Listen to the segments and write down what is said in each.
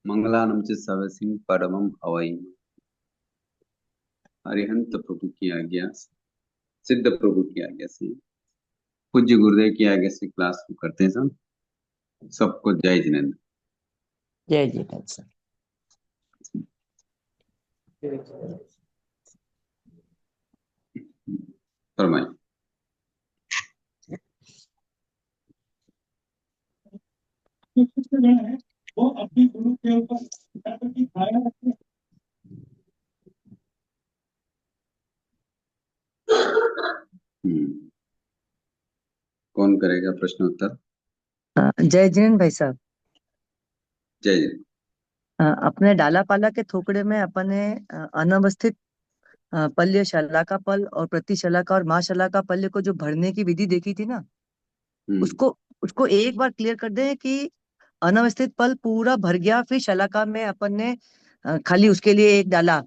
मंगलानम च सवसिं परमम अवै। अरिहंत प्रभु की आज्ञा से, सिद्ध प्रभु की आज्ञा से, पूज्य गुरुदेव की आज्ञा से क्लास को करते हैं सब। सबको जय जिनेन्द्र। जय जिनेन्द्र सर। फरमाइए। वो अपनी गुरु के ऊपर कौन करेगा प्रश्न उत्तर? जय जिनेन्द्र भाई साहब। जय जिनेन्द्र। अपने डाला पाला के थोकड़े में अपने अनवस्थित पल्य शलाका पल और प्रति शलाका और महाशलाका पल्य को जो भरने की विधि देखी थी ना, उसको उसको एक बार क्लियर कर दें कि अनवस्थित पल पूरा भर गया, फिर शलाका में अपन ने खाली उसके लिए एक डाला,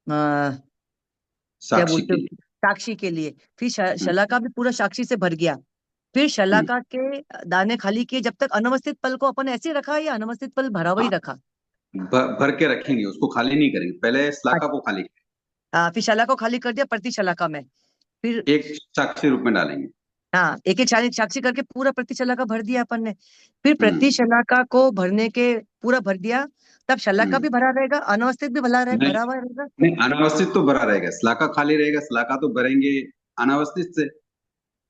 क्या बोलते हो, साक्षी के लिए। फिर शलाका भी पूरा साक्षी से भर गया, फिर शलाका के दाने खाली किए। जब तक अनवस्थित पल को अपन ऐसे रखा या अनवस्थित पल भरा हुआ ही रखा? भर के रखेंगे, उसको खाली नहीं करेंगे, पहले शलाका को खाली करेंगे। फिर शलाका को खाली कर दिया प्रति शलाका में, फिर एक साक्षी रूप में डालेंगे। हाँ, एक एक साक्षी करके पूरा प्रति शलाका भर दिया अपन ने। फिर प्रति शलाका को भरने के पूरा भर दिया, तब शलाका भी भरा रहेगा, अनवस्थित भी भरा भरा हुआ रहेगा? नहीं, अनावस्थित तो भरा रहेगा, शलाका खाली रहेगा। शलाका तो भरेंगे अनावस्थित से।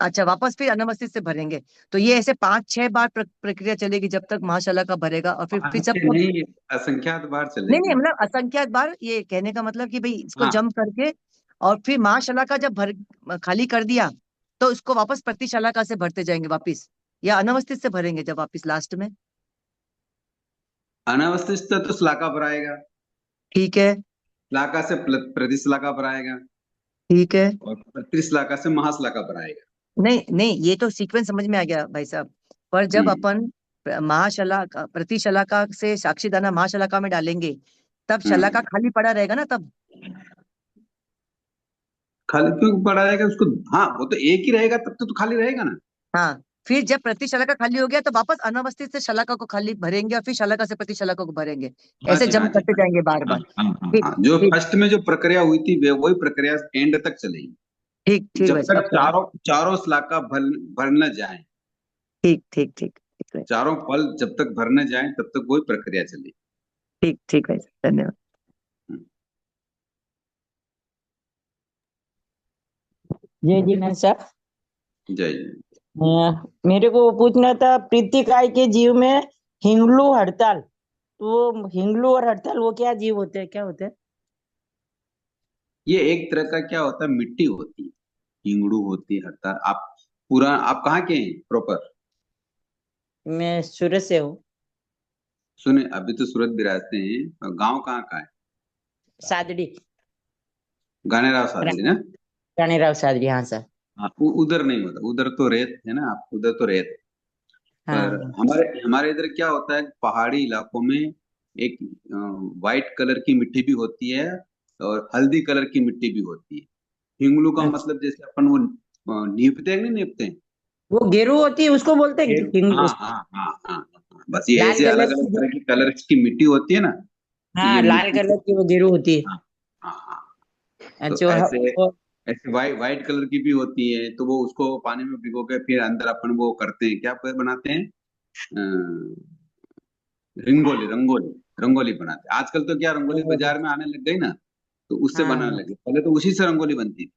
अच्छा, वापस फिर अनवस्थित से भरेंगे। तो ये ऐसे 5-6 बार प्रक्रिया चलेगी जब तक महाशलाका भरेगा, और फिर सब नहीं, असंख्यात बार चलेगी। नहीं, मतलब असंख्यात बार। ये कहने का मतलब कि भाई इसको जंप करके और फिर महाशलाका जब खाली कर दिया तो इसको वापस प्रति शलाका से भरते जाएंगे वापिस, या अनवस्थित से भरेंगे जब वापिस लास्ट में? अनावस्थित से तो शलाका भराएगा। ठीक है। शलाका से प्रति शलाका भराएगा। ठीक है। और प्रति शलाका से महाशलाका भराएगा। नहीं नहीं, ये तो सीक्वेंस समझ में आ गया भाई साहब, पर जब अपन महाशलाका प्रति शलाका से साक्षीदाना महाशलाका में डालेंगे तब शलाका खाली पड़ा रहेगा ना? तब खाली क्यों पड़ा रहेगा उसको? हाँ, वो तो एक ही रहेगा, तब तो खाली रहेगा ना। हाँ, फिर जब प्रति शलाका खाली हो गया तो वापस अनवस्थित से शलाका को खाली भरेंगे और फिर शलाका से प्रति शलाका को भरेंगे, ऐसे जंप करते जाएंगे बार बार। ठीक जो ठीक फर्स्ट में जो प्रक्रिया हुई थी वही प्रक्रिया एंड तक चलेगी। ठीक ठीक जब भाई तक चारों शलाका भर न जाए। ठीक ठीक ठीक ठीक चारों पल जब तक भर न जाए तब तक वही प्रक्रिया चलेगी। ठीक ठीक भाई, धन्यवाद। जय जिनेन्द्र साहब। जय। मेरे को पूछना था, प्रीति काय के जीव में हिंगलू हड़ताल, तो हिंगलू और हड़ताल वो क्या जीव होते हैं, क्या होते हैं? ये एक तरह का क्या होता है, मिट्टी होती है, हिंगड़ू होती है, हड़ताल। आप कहाँ के हैं प्रॉपर? मैं सूरत से हूँ। सुने, अभी तो सूरत बिराजते हैं, गांव कहाँ का है? सादड़ी। गानेराव सादड़ी ना? गानेराव सादड़ी, हाँ सर। हाँ, उधर नहीं होता, उधर तो रेत है ना, आप उधर तो रेत। पर हाँ। हमारे इधर क्या होता है, पहाड़ी इलाकों में एक वाइट कलर की मिट्टी भी होती है और हल्दी कलर की मिट्टी भी होती है। हिंगलू का मतलब जैसे अपन वो नीपते हैं, नहीं नीपते हैं, वो गेरू होती है, उसको बोलते हैं हिंगलू। हाँ हाँ हाँ हाँ हाँ, बस ये लाल ऐसे कलर अलग अलग की, तरह की कलर की मिट्टी होती है ना, तो ये हाँ लाल मिट्टी कलर की वो गेरू होती है। हाँ हाँ हाँ। तो अच्छा। ऐसे ऐसे वाइट कलर की भी होती है, तो वो उसको पानी में भिगो के फिर अंदर अपन वो करते हैं, क्या बनाते हैं, रंगोली रंगोली रंगोली बनाते हैं। आजकल तो क्या रंगोली बाजार में आने लग गई ना, तो उससे हाँ बनाने हाँ। लगे। पहले तो उसी से रंगोली बनती थी।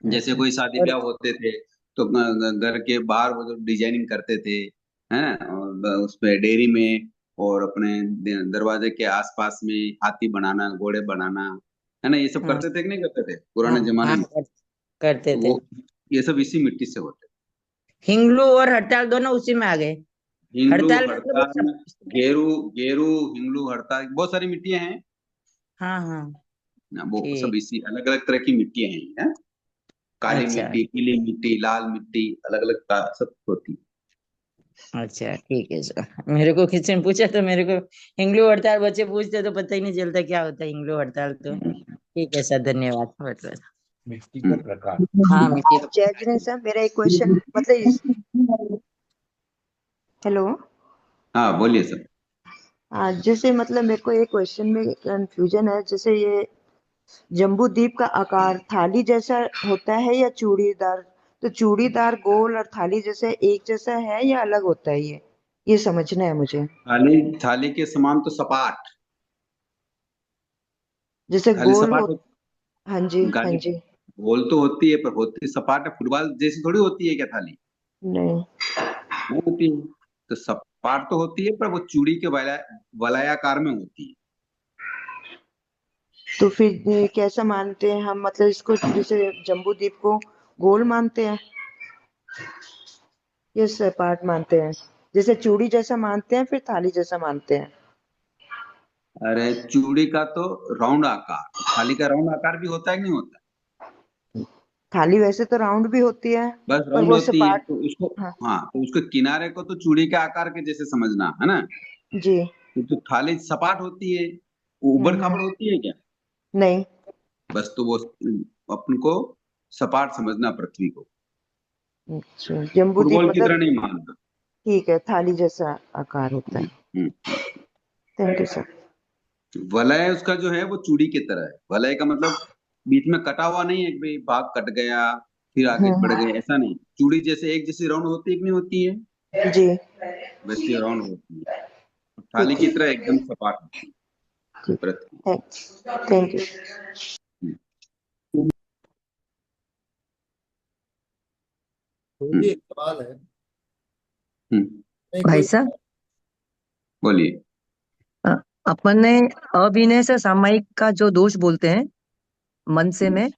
जैसे अच्छा। कोई शादी और ब्याह होते थे तो घर के बाहर वो जो डिजाइनिंग करते थे, है ना, और उस पे डेयरी में और अपने दरवाजे के आसपास में हाथी बनाना, घोड़े बनाना, है ना, ये सब हाँ करते थे कि नहीं करते थे हाँ पुराने जमाने हाँ, में? करते तो थे। वो ये सब इसी मिट्टी से होते हिंगलू और हड़ताल दोनों उसी में आ गए। हैं। हिंगलू, हड़ताल मतलब वो हड़ताल, गेरू, गेरू, हिंगलू, हड़ताल, बहुत सारी मिट्टियां हैं हाँ हाँ। ना, वो सब ठीक। इसी अलग अलग तरह की मिट्टियां हैं, हैं? काली अच्छा मिट्टी, पीली मिट्टी, लाल मिट्टी, अलग अलग का सब होती है। अच्छा, ठीक है सर। मेरे को किसी ने पूछा तो मेरे को हिंगलू हड़ताल बच्चे पूछते तो पता ही नहीं चलता क्या होता है हिंगलू हड़ताल। तो ठीक है सर, धन्यवाद। बहुत मिट्टी का प्रकार। हाँ, मिट्टी जय जिनेन्द्र साहब, मेरा एक क्वेश्चन मतलब हेलो। हाँ बोलिए सर। हाँ, जैसे मतलब मेरे को एक क्वेश्चन में कंफ्यूजन है। जैसे ये जम्बू द्वीप का आकार थाली जैसा होता है या चूड़ीदार? तो चूड़ीदार गोल और थाली जैसा एक जैसा है या अलग होता है ये समझना है मुझे। थाली, थाली के समान तो सपाट, जैसे थाली गोल हो। सपाट हाँ जी, हाँ गाली जी। गोल तो होती है पर होती सपाट है, फुटबॉल जैसी थोड़ी होती है क्या थाली? नहीं। नहीं होती है। तो सपाट तो होती है पर वो चूड़ी के वलयाकार में होती है। तो फिर कैसा मानते हैं हम, मतलब इसको जैसे जम्बू द्वीप को गोल मानते हैं या सपाट मानते हैं? जैसे चूड़ी जैसा मानते हैं फिर थाली जैसा मानते हैं? अरे चूड़ी का तो राउंड आकार, थाली का राउंड आकार भी होता है कि नहीं होता? थाली वैसे तो राउंड भी होती है, बस पर राउंड वो होती है सपाट। तो उसको, हाँ हाँ तो उसके किनारे को तो चूड़ी के आकार के जैसे समझना है ना। जी। तो थाली सपाट होती है, उबड़ हम्म। खाबड़ होती है क्या? नहीं। बस तो वो अपन को सपाट समझना पृथ्वी को, अच्छा, जम्बू द्वीप फुटबॉल की तरह मतलब नहीं मानना। ठीक है, थाली जैसा आकार होता है। हम्म। Thank you sir. वलय उसका जो है वो चूड़ी की तरह है। वलय का मतलब बीच में कटा हुआ नहीं है कि भाई भाग कट गया फिर आगे बढ़ हम्म। गए, ऐसा नहीं। चूड़ी जैसे एक जैसी राउंड होती है कि नहीं होती है, जी। वैसी राउंड होती है। थाली ठीक की है। तरह एकदम सपाट होती है ठीक। पृथ्वी। Thank you. हम्म। गुरु जी एक सवाल है। हम्म। नहीं भाई कोई। साहब, बोलिए। अ, अपन ने अभिनय से सामायिक का जो दोष बोलते हैं मन से हम्म। में,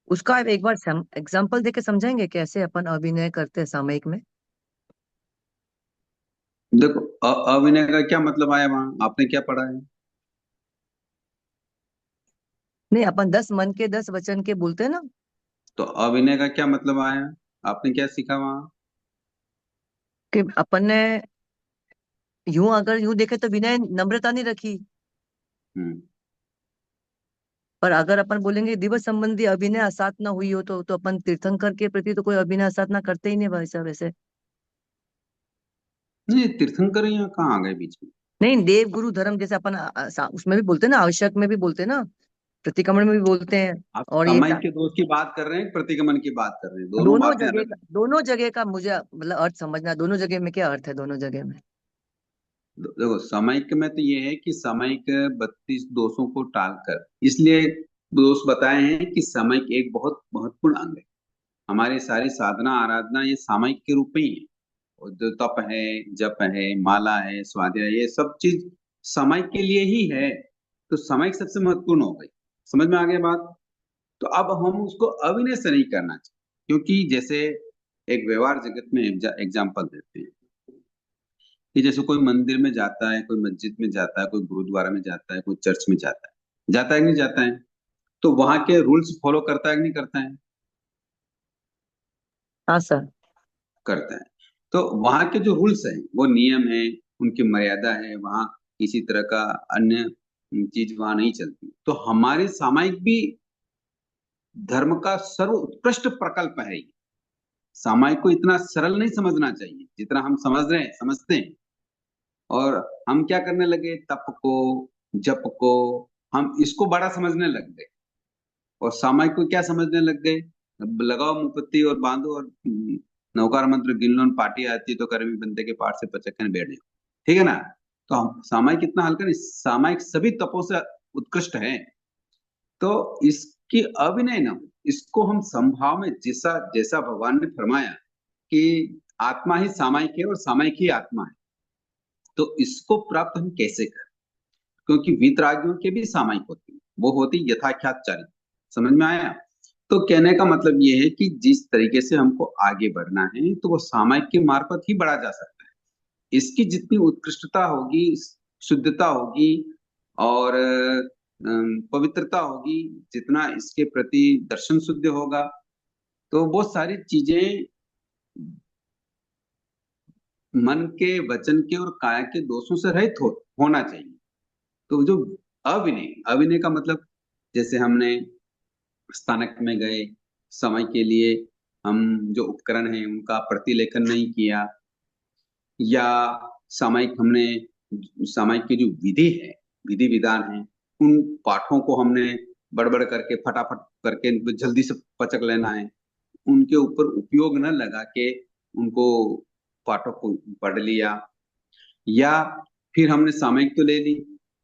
उसका आप एक बार एग्जाम्पल देके समझाएंगे कैसे अपन अभिनय करते हैं सामयिक में? देखो अभिनय का क्या मतलब आया, वहां आपने क्या पढ़ा है? नहीं, अपन 10 मन के 10 वचन के बोलते हैं ना। तो अभिनय का क्या मतलब आया, आपने क्या सीखा वहां? कि अपन ने यूं, अगर यूं देखे तो विनय नम्रता नहीं रखी। हम्म। पर अगर अपन बोलेंगे दिवस संबंधी अभिनय असात ना हुई हो तो अपन तीर्थंकर के प्रति तो कोई अभिनय असात ना करते ही नहीं भाई साहब ऐसे। नहीं तीर्थंकर यहाँ कहाँ आ गए बीच में? नहीं, देव गुरु धर्म जैसे अपन उसमें भी बोलते हैं ना, आवश्यक में भी बोलते हैं ना, प्रतिक्रमण में भी बोलते हैं। आप और ये सामायिक के दोष की बात कर रहे हैं, प्रतिगमन की बात कर रहे हैं, दोनों दोनों बातें जगह अलग का, हैं। दोनों जगह का मुझे मतलब अर्थ समझना, दोनों जगह में क्या अर्थ है दोनों जगह में। देखो सामायिक में तो ये है कि सामायिक 32 दोषों को टालकर, इसलिए दोष बताए हैं कि सामायिक एक बहुत महत्वपूर्ण अंग है। हमारी सारी साधना आराधना ये सामायिक के रूप में ही है। और जो तप है, जप है, माला है, स्वाध्याय, ये सब चीज सामायिक के लिए ही है। तो सामायिक सबसे महत्वपूर्ण हो गई। समझ में आ गया बात? तो अब हम उसको अविनय से नहीं करना चाहिए, क्योंकि जैसे एक व्यवहार जगत में एग्जाम्पल देते हैं कि जैसे कोई मंदिर में जाता है, कोई मस्जिद में जाता है, कोई गुरुद्वारा में जाता है, कोई चर्च में जाता है कि नहीं जाता है? तो वहां के रूल्स फॉलो करता है कि नहीं करता है? हाँ सर। करता है। तो वहां के जो रूल्स हैं, वो नियम है, उनकी मर्यादा है, वहां किसी तरह का अन्य चीज वहां नहीं चलती। तो हमारे सामायिक भी धर्म का सर्वोत्कृष्ट प्रकल्प है ये। सामायिक को इतना सरल नहीं समझना चाहिए जितना हम समझ रहे हैं, समझते हैं। और हम क्या करने लगे, तप को, जप को, हम इसको बड़ा समझने लग गए। और सामायिक को क्या समझने लग गए, लगाओ मुपत्ति और बांधो और नौकार मंत्र गिन लो, पार्टी आती है तो कर्मी बनते के पाठ से पचकन बैठ जाओ, ठीक है ना? तो हम सामायिक इतना हल्का नहीं, सामायिक सभी तपों से उत्कृष्ट है। तो इसकी अभिनय न हो, इसको हम संभाव में, जैसा जैसा भगवान ने फरमाया कि आत्मा ही सामायिक है और सामायिक ही आत्मा है, तो इसको प्राप्त हम कैसे करें? क्योंकि वीतरागियों के भी सामायिक होती है, वो होती यथाख्यात चारित्र। समझ में आया? तो कहने का मतलब ये है कि जिस तरीके से हमको आगे बढ़ना है तो वो सामायिक के मार्फत ही बढ़ा जा सकता है। इसकी जितनी उत्कृष्टता होगी, शुद्धता होगी और पवित्रता होगी, जितना इसके प्रति दर्शन शुद्ध होगा, तो वो सारी चीजें मन के, वचन के और काया के दोषों से रहित होना चाहिए। तो जो अविनय, अविनय का मतलब, जैसे हमने स्थानक में गए, समय के लिए हम जो उपकरण हैं उनका प्रतिलेखन नहीं किया, या सामायिक हमने सामायिक की जो विधि है, विधि विधान है, उन पाठों को हमने बड़बड़ करके फटाफट करके जल्दी से पचक लेना है, उनके ऊपर उपयोग न लगा के उनको पाठों को पढ़ लिया, या फिर हमने सामयिक तो ले ली,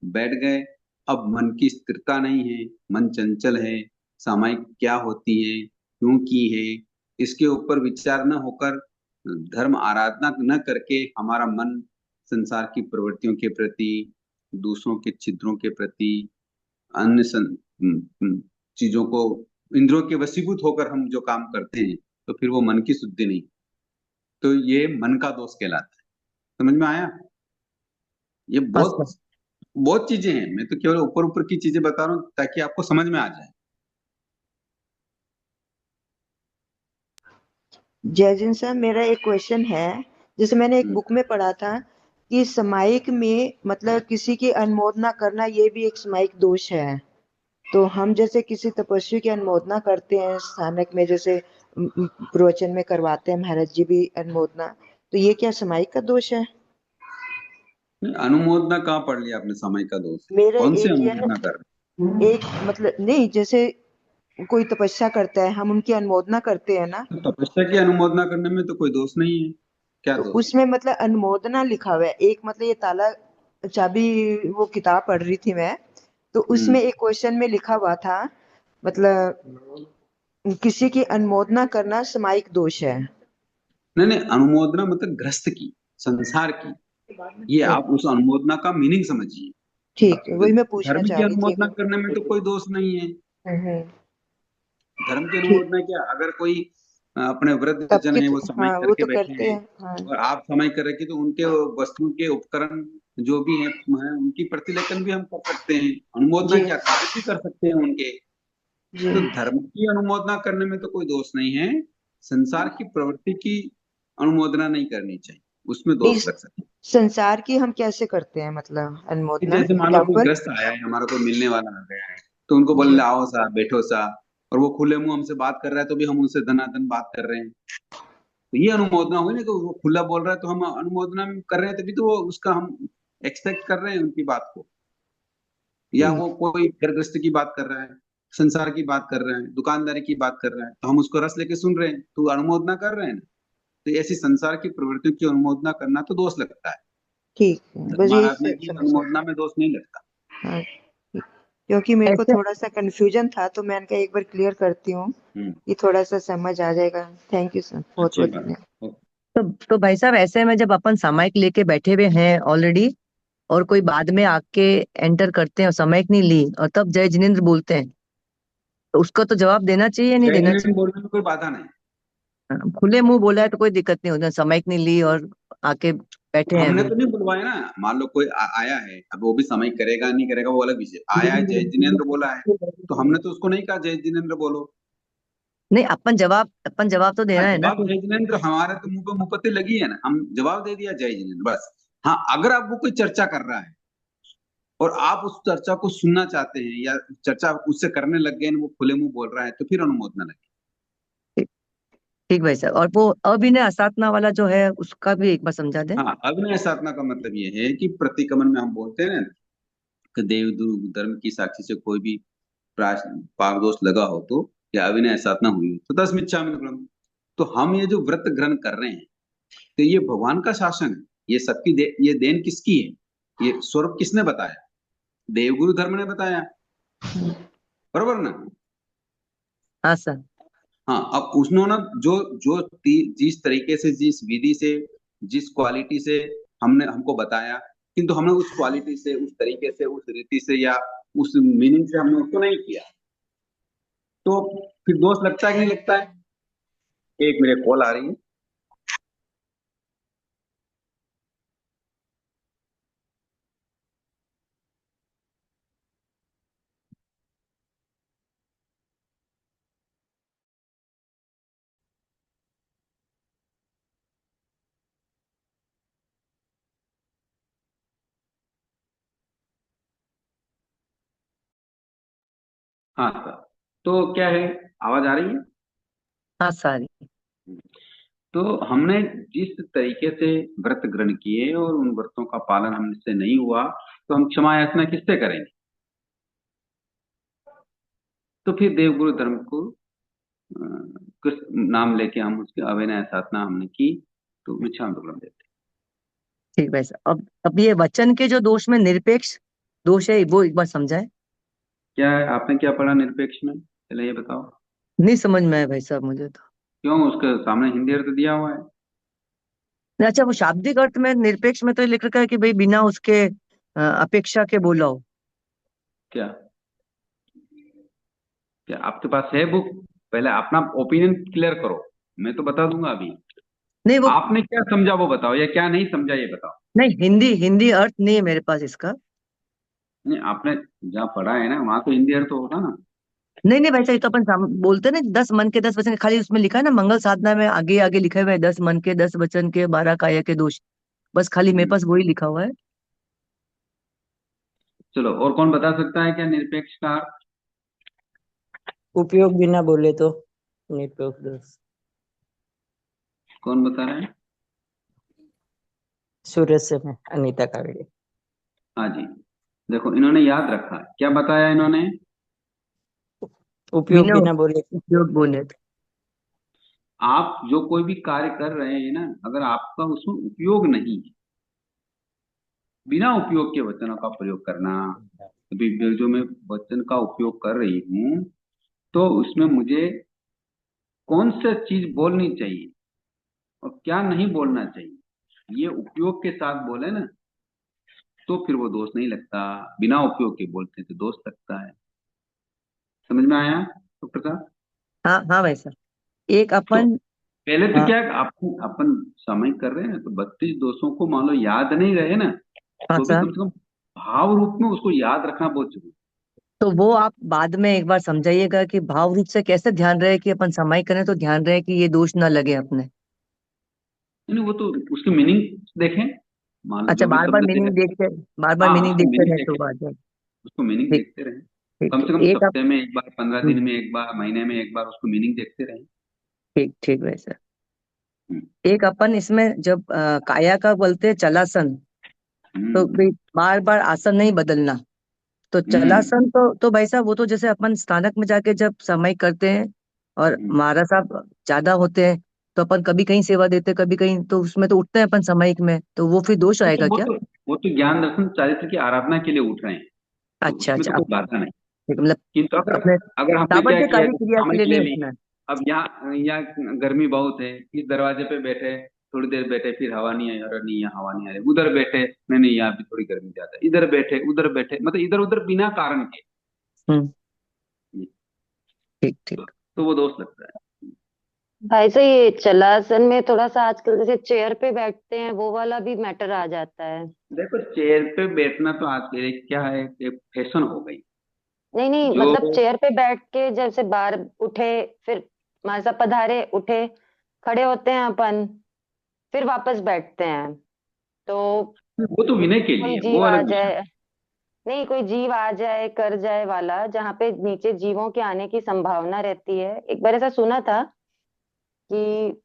बैठ गए, अब मन की स्थिरता नहीं है, मन चंचल है, सामयिक क्या होती है, क्यों की है, इसके ऊपर विचार न होकर धर्म आराधना न करके हमारा मन संसार की प्रवृत्तियों के प्रति, दूसरों के छिद्रों के प्रति, अन्य चीजों को, इंद्रियों के वशीभूत होकर हम जो काम करते हैं, तो फिर वो मन की शुद्धि नहीं, तो ये मन का दोष कहलाता है। समझ में आया? ये हाँ बहुत सर। बहुत चीजें हैं, मैं तो केवल ऊपर ऊपर की चीजें बता रहा हूँ ताकि आपको समझ में आ जाए। जयजिन सर, मेरा एक क्वेश्चन है। जैसे मैंने एक हम्म। बुक में पढ़ा था कि सामायिक में मतलब किसी की अनुमोदना करना ये भी एक सामायिक दोष है। तो हम जैसे किसी तपस्वी की अनुमोदना करते हैं स्थानक में, जैसे प्रवचन में करवाते हैं महाराज जी भी अनुमोदना, तो ये क्या सामायिक का दोष है? नहीं, अनुमोदना कहाँ पढ़ लिया आपने समय का दोष? मेरे कौन सी एक ये अनुमोदना कर रहे एक मतलब नहीं, जैसे कोई तपस्या करता है, हम उनकी अनुमोदना करते हैं ना, हैं? तो तपस्या की अनुमोदना करने में तो कोई दोष नहीं है, क्या तो दोष है? उसमें मतलब अनुमोदना लिखा हुआ है। एक मतलब ये ताला चाबी वो किताब पढ़ रही थी मैं, तो उसमें हम्म। एक क्वेश्चन में लिखा हुआ था मतलब किसी की अनुमोदना करना सामायिक दोष है। नहीं नहीं, अनुमोदना मतलब ग्रस्त की, संसार की, ये ठीक, आप उस अनुमोदना का मीनिंग समझिए। ठीक अब है, वही मैं पूछना धर्म की चाह रही थी। अनुमोदना करने में तो कोई दोष नहीं है। हम्म, धर्म की ठीक। अनुमोदना क्या, अगर कोई अपने वृद्ध तब जन की है, तो, वो समय हाँ वो करके तो बैठे करते हैं, हैं, हाँ। और आप समय कर रखे, तो उनके वस्तुओं के उपकरण जो भी हैं, उनकी प्रतिलेखन भी हम कर सकते हैं, अनुमोदना जी, क्या, कार्य भी कर सकते हैं उनके। जी। तो धर्म की अनुमोदना करने में तो कोई दोष नहीं है, संसार की प्रवृत्ति की अनुमोदना नहीं करनी चाहिए, उसमें नहीं, दोष लग सकते हैं। संसार की हम कैसे करते हैं मतलब कि अनुमोदना, जैसे मान लो कोई एग्जाम्पल? ग्रस्त आया है, हमारा कोई मिलने वाला आ गया है, तो उनको बोल जी, ले आओ सा, बैठो सा, और वो खुले मुंह हमसे बात कर रहा है, तो भी हम उनसे धनाधन बात कर रहे हैं, तो ये अनुमोदना हुई ना, तो वो खुला बोल रहा है तो हम अनुमोदना कर रहे हैं, तभी तो वो उसका हम एक्सपेक्ट कर रहे हैं उनकी बात को। या ठीक। वो कोई घर गृहस्थी की बात कर रहा है, संसार की बात कर रहा है, दुकानदारी की बात कर रहा है, तो हम उसको रस लेके सुन रहे हैं, तो अनुमोदना कर रहे हैं ना। तो ऐसी संसार की प्रवृत्तियों की अनुमोदना करना तो दोष लगता है, ठीक है, बस यही धर्माराधना की समझना अनुमोदना था। में दोष नहीं लगता। हाँ, ठीक। क्योंकि मेरे को ऐसे थोड़ा सा कंफ्यूजन था, तो मैंने कहा एक बार क्लियर करती हूँ, हम्म। ये थोड़ा सा समझ आ जाएगा। थैंक यू सर, बहुत अच्छी बहुत बात। धन्यवाद। तो भाई साहब, ऐसे में जब अपन सामायिक लेके बैठे हुए हैं ऑलरेडी, और कोई बाद में आके एंटर करते हैं और सामायिक नहीं ली, और तब जय जिनेन्द्र बोलते हैं, तो उसका तो जवाब देना चाहिए या नहीं जय देना जिनेन्द्र चाहिए? बोलने में कोई बाधा नहीं। हाँ, खुले मुंह बोला है तो कोई दिक्कत नहीं होता, सामायिक नहीं ली और आके बैठे हैं हमने अभी। तो नहीं बुलवाया ना, मान लो कोई आया है, अब वो भी समय करेगा नहीं करेगा वो अलग विषय, आया है जय जिनेन्द्र बोला है, तो हमने तो उसको नहीं कहा जय जिनेन्द्र बोलो। नहीं, अपन जवाब तो हाँ, देना है ना जवाब कि जय जिनेन्द्र हमारे तो मुंह पे मुपत्ति लगी है ना, हम जवाब दे दिया जय जिनेन्द्र बस। हाँ, अगर आप वो कोई चर्चा कर रहा है और आप उस चर्चा को सुनना चाहते हैं, या चर्चा उससे करने लग गए, वो खुले मुंह बोल रहा है, तो फिर अनुमोदना लगे। ठीक। ठीक भाई साहब, और वो अभिनय असाधना वाला जो है उसका भी एक बार समझा दें। हाँ, अभिनय साधना का मतलब ये है कि प्रतिक्रमण में हम बोलते हैं ना कि देव धर्म की साक्षी से कोई भी पाप दोष लगा हो, तो या अभिनय साधना हुई हो, तो 10 मिच्छामि दुक्कडम। तो हम ये जो व्रत ग्रहण कर रहे हैं, तो ये भगवान का शासन है, ये सबकी ये देन किसकी है, ये स्वरूप किसने बताया? देवगुरु धर्म ने बताया, बरोबर ना? हाँ सर। हाँ, अब उन्होंने जो जो जिस तरीके से, जिस विधि से, जिस क्वालिटी से हमने हमको बताया, किंतु हमने उस क्वालिटी से, उस तरीके से, उस रीति से, या उस मीनिंग से हमने उसको नहीं किया, तो फिर दोष लगता है कि नहीं लगता है? एक मेरे कॉल आ रही है। हाँ सर, तो क्या है, आवाज आ रही है? हाँ सारी। तो हमने जिस तरीके से व्रत ग्रहण किए और उन व्रतों का पालन हमसे नहीं हुआ, तो हम क्षमा याचना किससे करेंगे? तो फिर देवगुरु धर्म को कुछ नाम लेके हम उसकी अविनय साधना हमने की, तो मिच्छाम दुक्कड़म देते। ठीक भाई साहब, अब ये वचन के जो दोष में निरपेक्ष दोष है वो एक बार समझाए। क्या है, आपने क्या पढ़ा निरपेक्ष में, पहले ये बताओ। नहीं समझ में आया भाई साहब मुझे तो। क्यों, उसके सामने हिंदी अर्थ दिया हुआ है। नहीं, अच्छा वो शाब्दिक अर्थ में निरपेक्ष में तो लिख रखा है कि भाई बिना उसके अपेक्षा के बोला हो। क्या क्या आपके पास है बुक? पहले अपना ओपिनियन क्लियर करो, मैं तो बता दूंगा अभी। नहीं वो, आपने क्या समझा वो बताओ, या क्या नहीं समझा ये बताओ। नहीं हिंदी हिंदी अर्थ नहीं है मेरे पास इसका। नहीं, आपने जहाँ पढ़ा है ना वहां तो हिंदी अर्थ होगा ना। नहीं नहीं भाई साहब, ये तो अपन बोलते हैं ना 10 मन के 10 वचन के, खाली उसमें लिखा है ना मंगल साधना में आगे आगे लिखे हुए है 10 मन के 10 वचन के 12 काया के दोष। बस खाली मेरे पास वही लिखा हुआ है। चलो, और कौन बता सकता है क्या निरपेक्ष का अर्थ? उपयोग बिना बोले तो निरपेक्ष दोष। कौन बता रहा है? सूरज से मैं अनीता कावड़े। हाँ जी, देखो इन्होंने याद रखा, क्या बताया इन्होंने? उपयोग बिना बिना बोले। उपयोग बोले तो। आप जो कोई भी कार्य कर रहे हैं ना, अगर आपका उसमें उपयोग नहीं है, बिना उपयोग के वचनों का प्रयोग करना। अभी जो मैं वचन का उपयोग कर रही हूँ, तो उसमें मुझे कौन सा चीज बोलनी चाहिए और क्या नहीं बोलना चाहिए, ये उपयोग के साथ बोले ना, तो फिर वो दोष नहीं लगता। बिना उपयोग के बोलते हैं तो दोष लगता है। समझ में आया डॉक्टर साहब? हाँ हाँ भाई साहब, एक तो अपन पहले तो हाँ क्या, अपन अपन समय कर रहे हैं तो 32 दोषों को मान लो याद नहीं रहे ना, हाँ तो भी सर, कम से कम भाव रूप में उसको याद रखना बहुत जरूरी तो वो आप बाद में एक बार समझाइएगा कि भाव रूप से कैसे ध्यान रहे कि अपन समय करें तो ध्यान रहे कि ये दोष ना लगे अपने। है। नहीं, वो तो उसकी मीनिंग देखें, मान लो अच्छा, जो भी बार बार शब्द मीनिंग दिया। देखते, बार बार हाँ, मीनिंग उसको देखते मीनिंग रहे देखें, तो आ जाए। उसको मीनिंग ठीक देखते रहें। ठीक कम से ठीक, कम एक आप सप्ताह में एक बार, 15 दिन में एक बार, महीने में एक बार उसको मीनिंग देखते रहें। ठीक ठीक भाई सर। हम्म, एक अपन इसमें जब काया का बोलते हैं चलासन, तो हम्म, भाई बार बार आसन नहीं बदलना। तो हम्म, चलासन तो भाई साहब वो तो जैसे अपन स्थानक में जाके जब समय करते हैं और हम्म। महाराज साहब ज्यादा होते हैं, तो अपन कभी कहीं सेवा देते कभी कहीं, तो उसमें तो उठते हैं अपन सामयिक में, तो वो फिर दोष वो तो आएगा वो क्या? तो वो तो ज्ञान दर्शन चारित्र की आराधना के लिए उठ रहे हैं, तो अच्छा उसमें तो अच्छा, कोई बाधा नहीं। मतलब किंतु अगर अपने अगर हमने क्या सामान्य किया, कार्य क्रिया के समय लिए के नहीं लिए भी, उठना है। अब यहाँ यहाँ गर्मी बहुत है, इस दरवाजे पे बैठे, थोड़ी देर बैठे, फिर हवा नहीं आई, अरे नहीं यहाँ हवा नहीं आ रही, उधर बैठे, नहीं नहीं यहाँ भी थोड़ी गर्मी ज्यादा है, इधर बैठे उधर बैठे, मतलब इधर उधर बिना कारण के। हम्म, ठीक तो, ठीक। तो वो दोष लगता है। भाई साहब ये चलासन में थोड़ा सा आजकल जैसे चेयर पे बैठते हैं वो वाला भी मैटर आ जाता है। देखो, चेयर पे बैठना तो आज के क्या है, एक फैशन हो गई। नहीं नहीं, जो मतलब चेयर पे बैठ के जैसे बाहर उठे, फिर हमारे साहब पधारे, उठे, खड़े होते हैं अपन, फिर वापस बैठते हैं, तो वो तो विनय के कोई लिए, वो जीव आ अलग विषय। जाए, नहीं कोई जीव आ जाए कर जाए वाला, जहाँ पे नीचे जीवों के आने की संभावना रहती है। एक बार ऐसा सुना था कि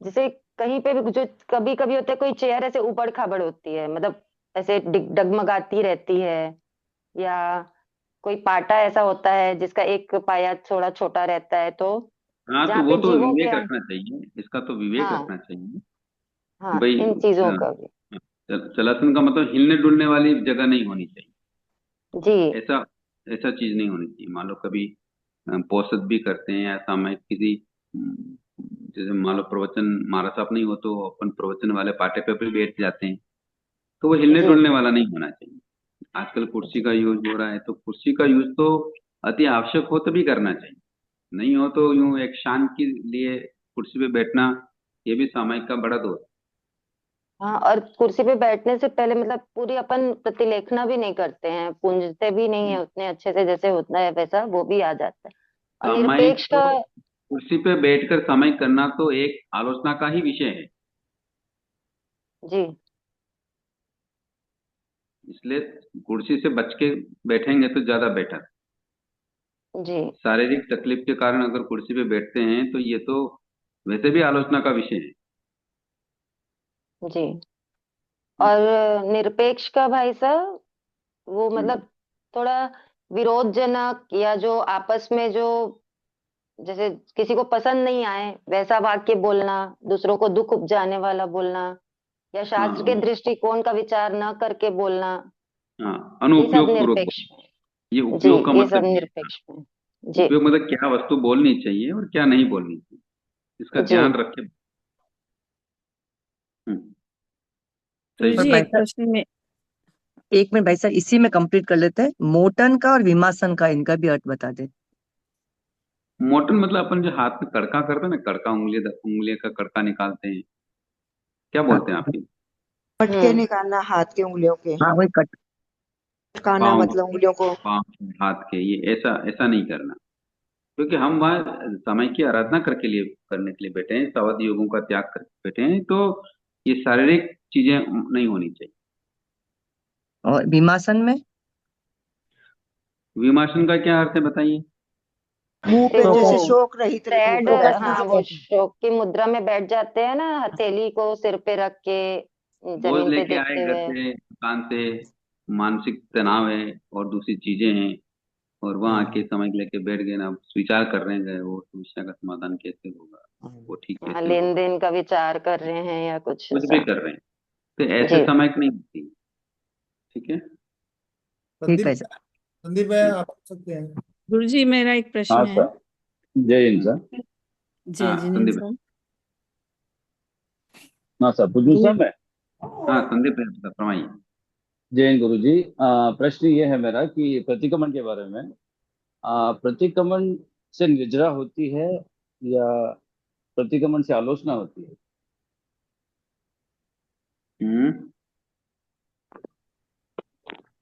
जैसे कहीं पे भी जो कभी कभी होता है, कोई चेयर ऐसे ऊबड़ खाबड़ होती है, मतलब ऐसे डगमगाती रहती है, या कोई पाटा ऐसा होता है जिसका एक पाया थोड़ा छोटा रहता है, तो हाँ, तो जहाँ वो पे तो जीवों के विवेक रखना चाहिए, इसका तो विवेक हाँ रखना चाहिए कि हाँ, भाई इन चीजों का भी। चलासन का मतलब हिलने डुलने वाली जगह नहीं होनी चाहिए। जी ऐसा ऐसा चीज नहीं होनी चाहिए। मान लो कभी पौषध भी करते हैं या सामयिक किसी, अम, जैसे मान लो प्रवचन महाराज साहब नहीं हो तो अपन प्रवचन वाले पाटे पे भी बैठ जाते हैं, तो वो हिलने जी डुलने वाला नहीं होना चाहिए। आजकल कुर्सी का यूज हो रहा है, तो कुर्सी का यूज तो अति आवश्यक हो तभी करना चाहिए, नहीं हो तो यूं एक शान के लिए कुर्सी पे बैठना, ये भी सामायिक का बड़ा दोष हाँ, और कुर्सी पे बैठने से पहले मतलब पूरी अपन प्रतिलेखना भी नहीं करते हैं, पूंजते भी नहीं है। है उतने अच्छे से जैसे होता है, वैसा वो भी आ जाता है। और सामायिक निरपेक्ष तो, का कुर्सी पे बैठकर सामायिक करना तो एक आलोचना का ही विषय है। जी इसलिए कुर्सी से बच के बैठेंगे तो ज्यादा बेटर। जी शारीरिक तकलीफ के कारण अगर कुर्सी पे बैठते हैं तो ये तो वैसे भी आलोचना का विषय है। जी। और निरपेक्ष का भाई साहब, वो मतलब थोड़ा विरोधजनक या जो आपस में जो जैसे किसी को पसंद नहीं आए वैसा वाक्य बोलना, दूसरों को दुख उपजाने वाला बोलना, या शास्त्र के हाँ दृष्टिकोण का विचार न करके बोलना, हाँ, ये सब अनुपयोग पूर्वक निरपेक्ष में। ये जी, उपयोग का ये सब मतलब ये है। निरपेक्ष में। जी। उपयोग मतलब क्या वस्तु बोलनी चाहिए और क्या नहीं बोलनी चाहिए, इसका जी। ध्यान रख के। सही पर बात। भाई एक साहब प्रश्न में। एक मिनट भाई साहब, इसी में कंप्लीट कर लेते हैं। मोटन का और विमासन का इनका भी अर्थ बता दे। मोटन मतलब अपन जो हाथ में कड़का करते हैं ना, कड़का उंगली का कड़का निकालते हैं, क्या हाँ बोलते हैं आपके? पटके निकालना हाथ के उंगलियों के, हाँ, वही कट। पटकाना पाँव मतलब उंगलियों को। पाँव हाथ के, ये ऐसा ऐसा नहीं करना, क्योंकि हम वहाँ समय की आराधना करके लिए करने के लिए बैठे हैं, सावध योगों का त्याग करके बैठे हैं, तो ये शारीरिक चीजें नहीं होनी चाहिए। और विमासन में विमर्शन का क्या अर्थ है बताइए? मुंह पे देखो, जैसे फोकस शोक रहित सैड, फोकस मुंह हाँ, से वो शोक की मुद्रा में बैठ जाते हैं ना, हथेली को सिर पे रख के बोझ जमीन पे लेके आए देखते घर हुए। से, दुकान से, मानसिक तनाव है और दूसरी चीजें हैं, और वहाँ आके समझ लेके बैठ गए ना, विचार कर रहे हैं वो समस्या का समाधान कैसे होगा, वो ठीक हाँ, कैसे लेन होगा, देन का विचार कर रहे हैं या कुछ कुछ भी ऐसा। कर रहे हैं, तो ऐसे जी। समय की नहीं होती। ठीक है। ठीक संदीप है सर। संदीप भाई आप पूछ सकते हैं। गुरु जी, मेरा एक हाँ प्रश्न है। सर, जय हिंद हम्म, सर। जय हाँ जिनेन्द्र संदीप। सर। हाँ सर, पूछूं सर मैं? हाँ संदीप फरमाइए। जय हिंद गुरु जी। प्रश्न ये है मेरा कि प्रतिक्रमण के बारे में, प्रतिक्रमण से निद्रा होती है या प्रतिक्रमण से आलोचना होती है? हम्म।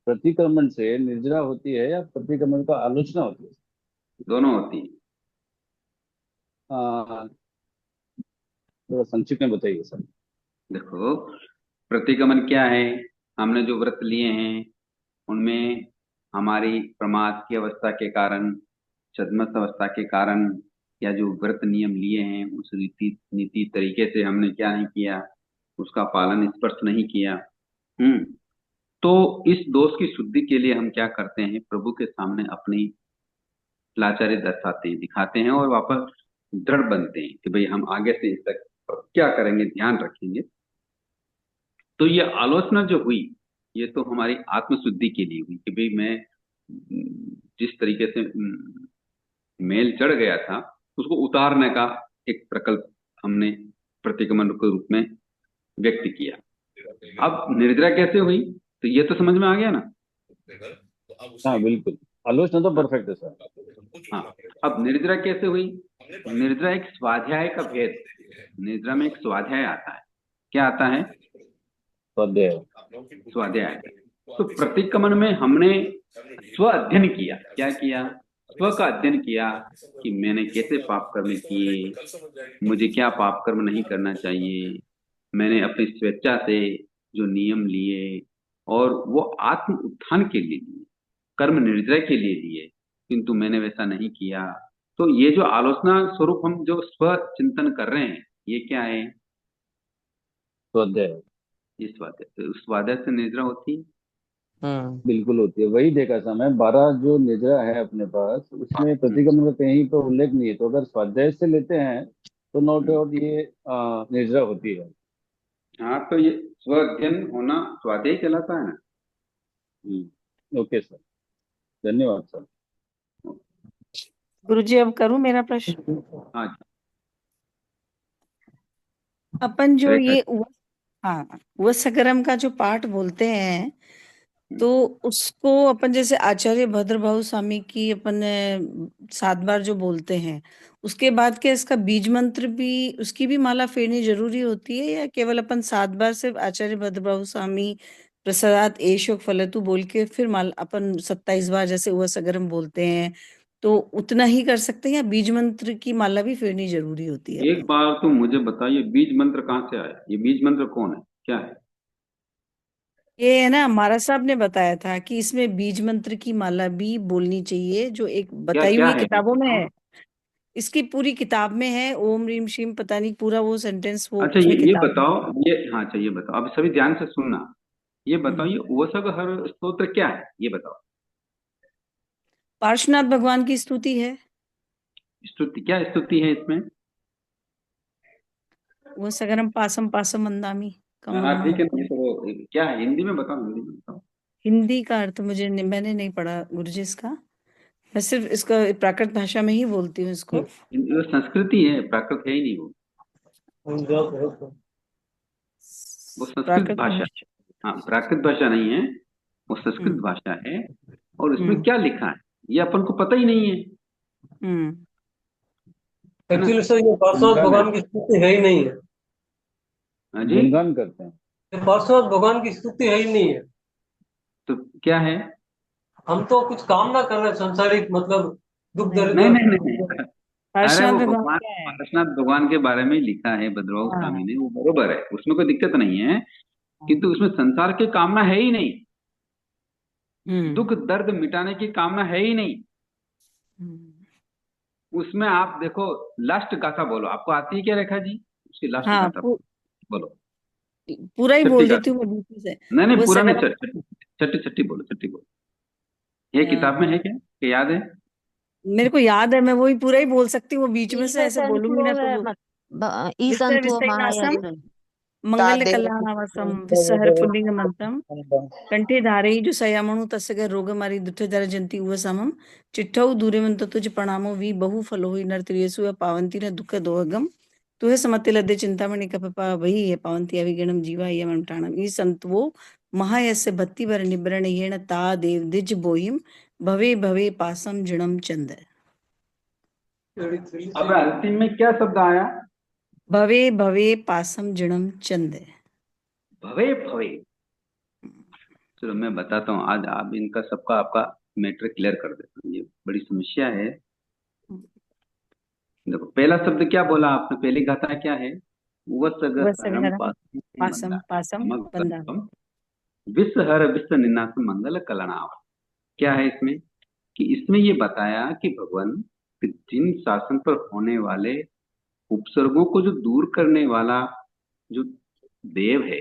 प्रतिक्रमण से निद्रा होती है या प्रतिक्रमण का आलोचना होती है? दोनों होती है। आ, थोड़ा संक्षिप्त में बताइए सर। देखो, प्रतिगमन क्या है? हमने जो व्रत लिए हैं उनमें हमारी प्रमाद की अवस्था के कारण, छद्मस अवस्था के कारण, या जो व्रत नियम लिए हैं उस रीति नीति तरीके से हमने क्या नहीं किया, उसका पालन स्पर्श नहीं किया। हम्म। तो इस दोष की शुद्धि के लिए हम क्या करते हैं, प्रभु के सामने अपनी लाचारी दर्शाते हैं, दिखाते हैं, और वापस दृढ़ बनते हैं कि भाई हम आगे से इस तक क्या करेंगे, ध्यान रखेंगे। तो ये आलोचना जो हुई, ये तो हमारी आत्मशुद्धि के लिए हुई कि भाई मैं जिस तरीके से मेल चढ़ गया था उसको उतारने का एक प्रकल्प हमने प्रतिक्रमण के रूप में व्यक्त किया। अब निर्जरा कैसे हुई, तो ये तो समझ में आ गया ना? हाँ बिल्कुल, आलोचना तो परफेक्ट है सर। हाँ, अब निर्जरा कैसे हुई? निर्जरा एक स्वाध्याय का भेद, निर्जरा में एक स्वाध्याय आता है। क्या आता है? स्वाध्याय। स्वाध्याय। तो प्रतिक्रमण में हमने स्व अध्ययन किया। क्या किया? स्व का अध्ययन किया कि मैंने कैसे पाप कर्म किए, मुझे क्या पाप कर्म नहीं करना चाहिए, मैंने अपनी स्वेच्छा से जो नियम लिए और वो आत्म उत्थान के लिए लिए, कर्म निर्जय के लिए लिए, किंतु मैंने वैसा नहीं किया। तो ये जो आलोचना स्वरूप हम जो स्व चिंतन कर रहे हैं, ये क्या है? स्वाध्याय ये स्वाध्याय। तो उस स्वाध्याय से निर्जरा होती है। बिल्कुल होती है। वही देखा था मैं, 12 जो निद्रा है अपने पास, उसमें प्रतिक्रमण में कहीं पर उल्लेख नहीं है, तो अगर स्वाध्याय से लेते हैं तो नो डाउट ये निद्रा होती है। हाँ, तो ये स्व अध्ययन होना स्वाध्याय कहलाता है ना। ओके सर, धन्यवाद सर। गुरु जी, अब करूं मेरा प्रश्न? हाँ अपन जो रेखा। ये हाँ, वसकरम का जो पाठ बोलते हैं, तो उसको अपन जैसे आचार्य भद्रभाऊ स्वामी की अपन 7 बार जो बोलते हैं, उसके बाद क्या इसका बीज मंत्र भी, उसकी भी माला फेरनी जरूरी होती है, या केवल अपन 7 बार सिर्फ आचार्य भद्रभाऊ स्वामी प्रसादात एशोक फलतु बोल के फिर माला अपन 27 बार जैसे वसकरम बोलते हैं, तो उतना ही कर सकते हैं, या बीज मंत्र की माला भी फेरनी जरूरी होती है एक अपन को? बार तो मुझे बताइए, बीज मंत्र कहाँ से आया? ये बीज मंत्र कौन है, क्या है? ये है ना, महाराज साहब ने बताया था कि इसमें बीज मंत्र की माला भी बोलनी चाहिए, जो एक क्या बताई क्या हुई है? किताबों में है। इसकी पूरी किताब में है, ओम रीम शीम, पता नहीं पूरा वो सेंटेंस वो अच्छा, उसमें ये किताब में। बताओ, ये हाँ, अच्छा ये बताओ, अब सभी ध्यान से सुनना। ये बताओ, ये ओसग हर स्तोत्र क्या है, ये बताओ। पार्श्वनाथ भगवान की स्तुति है। स्तुति, क्या स्तुति है इसमें? वो सगरम पासम पासम मंदामी कमल हाँ ठीक है, नमः। ये तो क्या है, हिंदी में बताओ, हिंदी में बताओ। हिंदी का अर्थ मैंने नहीं पढ़ा गुरुजी इसका। मैं सिर्फ इसका प्राकृत भाषा में ही बोलती हूँ इसको। वो संस्कृति है, प्राकृत है ही नहीं वो संस्कृत प्राकृत भाषा है। भाषा। हाँ, प्राकृत भाषा नहीं है, वो संस्कृत हम्म भाषा है। और इसमें हम्म क्या लिखा है ये अपन को पता ही नहीं है, हम्म है ना? एक्चुअली सर ये पार्श्वनाथ गुणगान है, भगवान की स्तुति है ही नहीं है। हाँ जी। गुणगान करते हैं। ये पार्श्वनाथ भगवान की स्तुति है ही नहीं है। तो क्या है? हम तो कुछ काम ना कर रहे संसारिक, मतलब दुख नहीं, नहीं दरिद्र। नहीं नहीं नहीं। अरे पार्श्वनाथ वो भगवान भगवान, क्या है? पारसनाथ भगवान के बारे में लिखा है भद्रबाहु हाँ स्वामी ने, वो बरोबर है, उसमें कोई दिक्कत नहीं है। हाँ, किंतु उसमें संसार की कामना है ही नहीं, हम्म दुख दर्द मिटाने की कामना है ही नहीं। हम्म। उसमें आप देखो, लास्ट गाथा बोलो, आपको आती है क्या रेखा जी? उसकी लास्ट हाँ गाथा बोलो। पूरा ही छठी बोल देती गाथा, हूँ मैं बीच से। नहीं नहीं वो पूरा नहीं, सगरम छठी छठी छठी बोलो, छठी बोलो। ये किताब में अ, है क्या, कि याद है? मेरे को याद है, मैं वही पूरा ही बोल सकती हूँ, वो बीच में से ईश ऐसे बोलूंगी ना तो वो विस्तार ईसंतो विस्तार नासम महायज्ञ मंगल तादेव कल्याणवासम विस्सहर पुल्लिंग मंत्रम कंठे धारई जो सयामणु तस्य रोग मारी दुठे दर जंती उव समम चिट्ठौ दूरे मंत तुझ प्रणामो वी बहु फलो ही नर त्रियसु व पावंती न दुख दोहगम तुहे समति लद्दे चिंतामणि कपपा वही है पावंती अविगणम जीवा ये मंत्राणम ई संतवो महायस्य भक्ति वर निबरण येण ता देव दिज बोहिम भवे भवे पासम जिणम चंद। अब अंतिम में क्या शब्द आया? भवे भवे पासम जिणम चंद। भवे भवे। चलो मैं बताता हूँ, आज आप इनका सबका आपका मैटर क्लियर कर देता हूँ, ये बड़ी समस्या है। देखो, पहला शब्द क्या बोला आपने, पहली गाथा क्या है? वसगहरम वसगरम पासम पासम बंदा। मंदारम विषहर विश्व निनाश मंगल कलनाव। क्या है इसमें? कि इसमें ये बताया कि भगवान कि जिन शासन पर होने वाले उपसर्गों को जो दूर करने वाला जो देव है,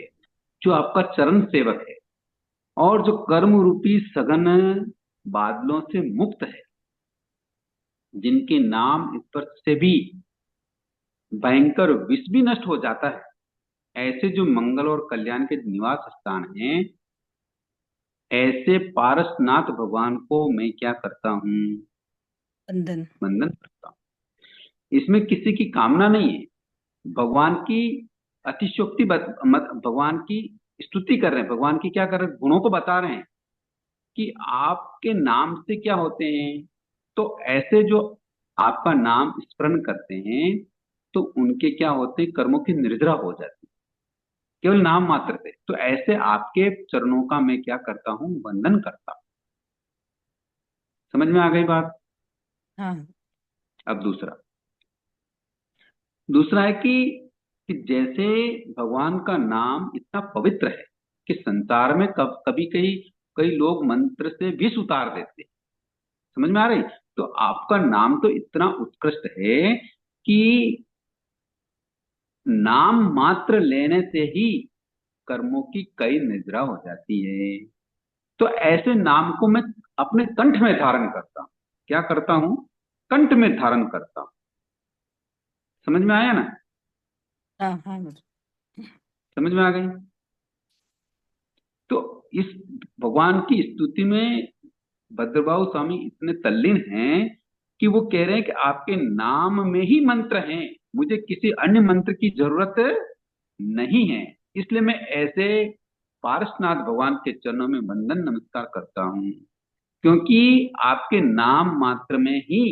जो आपका चरण सेवक है, और जो कर्म रूपी सघन बादलों से मुक्त है, जिनके नाम स्पर्श से भी भयंकर विष भी नष्ट हो जाता है, ऐसे जो मंगल और कल्याण के निवास स्थान हैं, ऐसे पारसनाथ भगवान को मैं क्या करता हूँ? बंधन। वंदन करता हूँ। इसमें किसी की कामना नहीं है, भगवान की अतिशयोक्ति भगवान की स्तुति कर रहे हैं, भगवान की क्या कर रहे हैं, गुणों को बता रहे हैं कि आपके नाम से क्या होते हैं। तो ऐसे जो आपका नाम स्मरण करते हैं, तो उनके क्या होते हैं, कर्मों की निर्जरा हो जाती है, केवल नाम मात्र से। तो ऐसे आपके चरणों का मैं क्या करता हूं, वंदन करता हूं। समझ में आ गई बात? हाँ अब दूसरा, दूसरा है कि जैसे भगवान का नाम इतना पवित्र है कि संसार में कभी कई कई लोग मंत्र से विष उतार देते हैं। समझ में आ रही? तो आपका नाम तो इतना उत्कृष्ट है कि नाम मात्र लेने से ही कर्मों की कई निद्रा हो जाती है। तो ऐसे नाम को मैं अपने कंठ में धारण करता हूं। क्या करता हूं? कंठ में धारण करता हूं। समझ में आया ना? हाँ हाँ। समझ में आ गई? तो इस भगवान की स्तुति में भद्रबाहु स्वामी इतने तल्लीन हैं कि वो कह रहे हैं कि आपके नाम में ही मंत्र हैं, मुझे किसी अन्य मंत्र की जरूरत नहीं है। इसलिए मैं ऐसे पारसनाथ भगवान के चरणों में वंदन नमस्कार करता हूं, क्योंकि आपके नाम मात्र में ही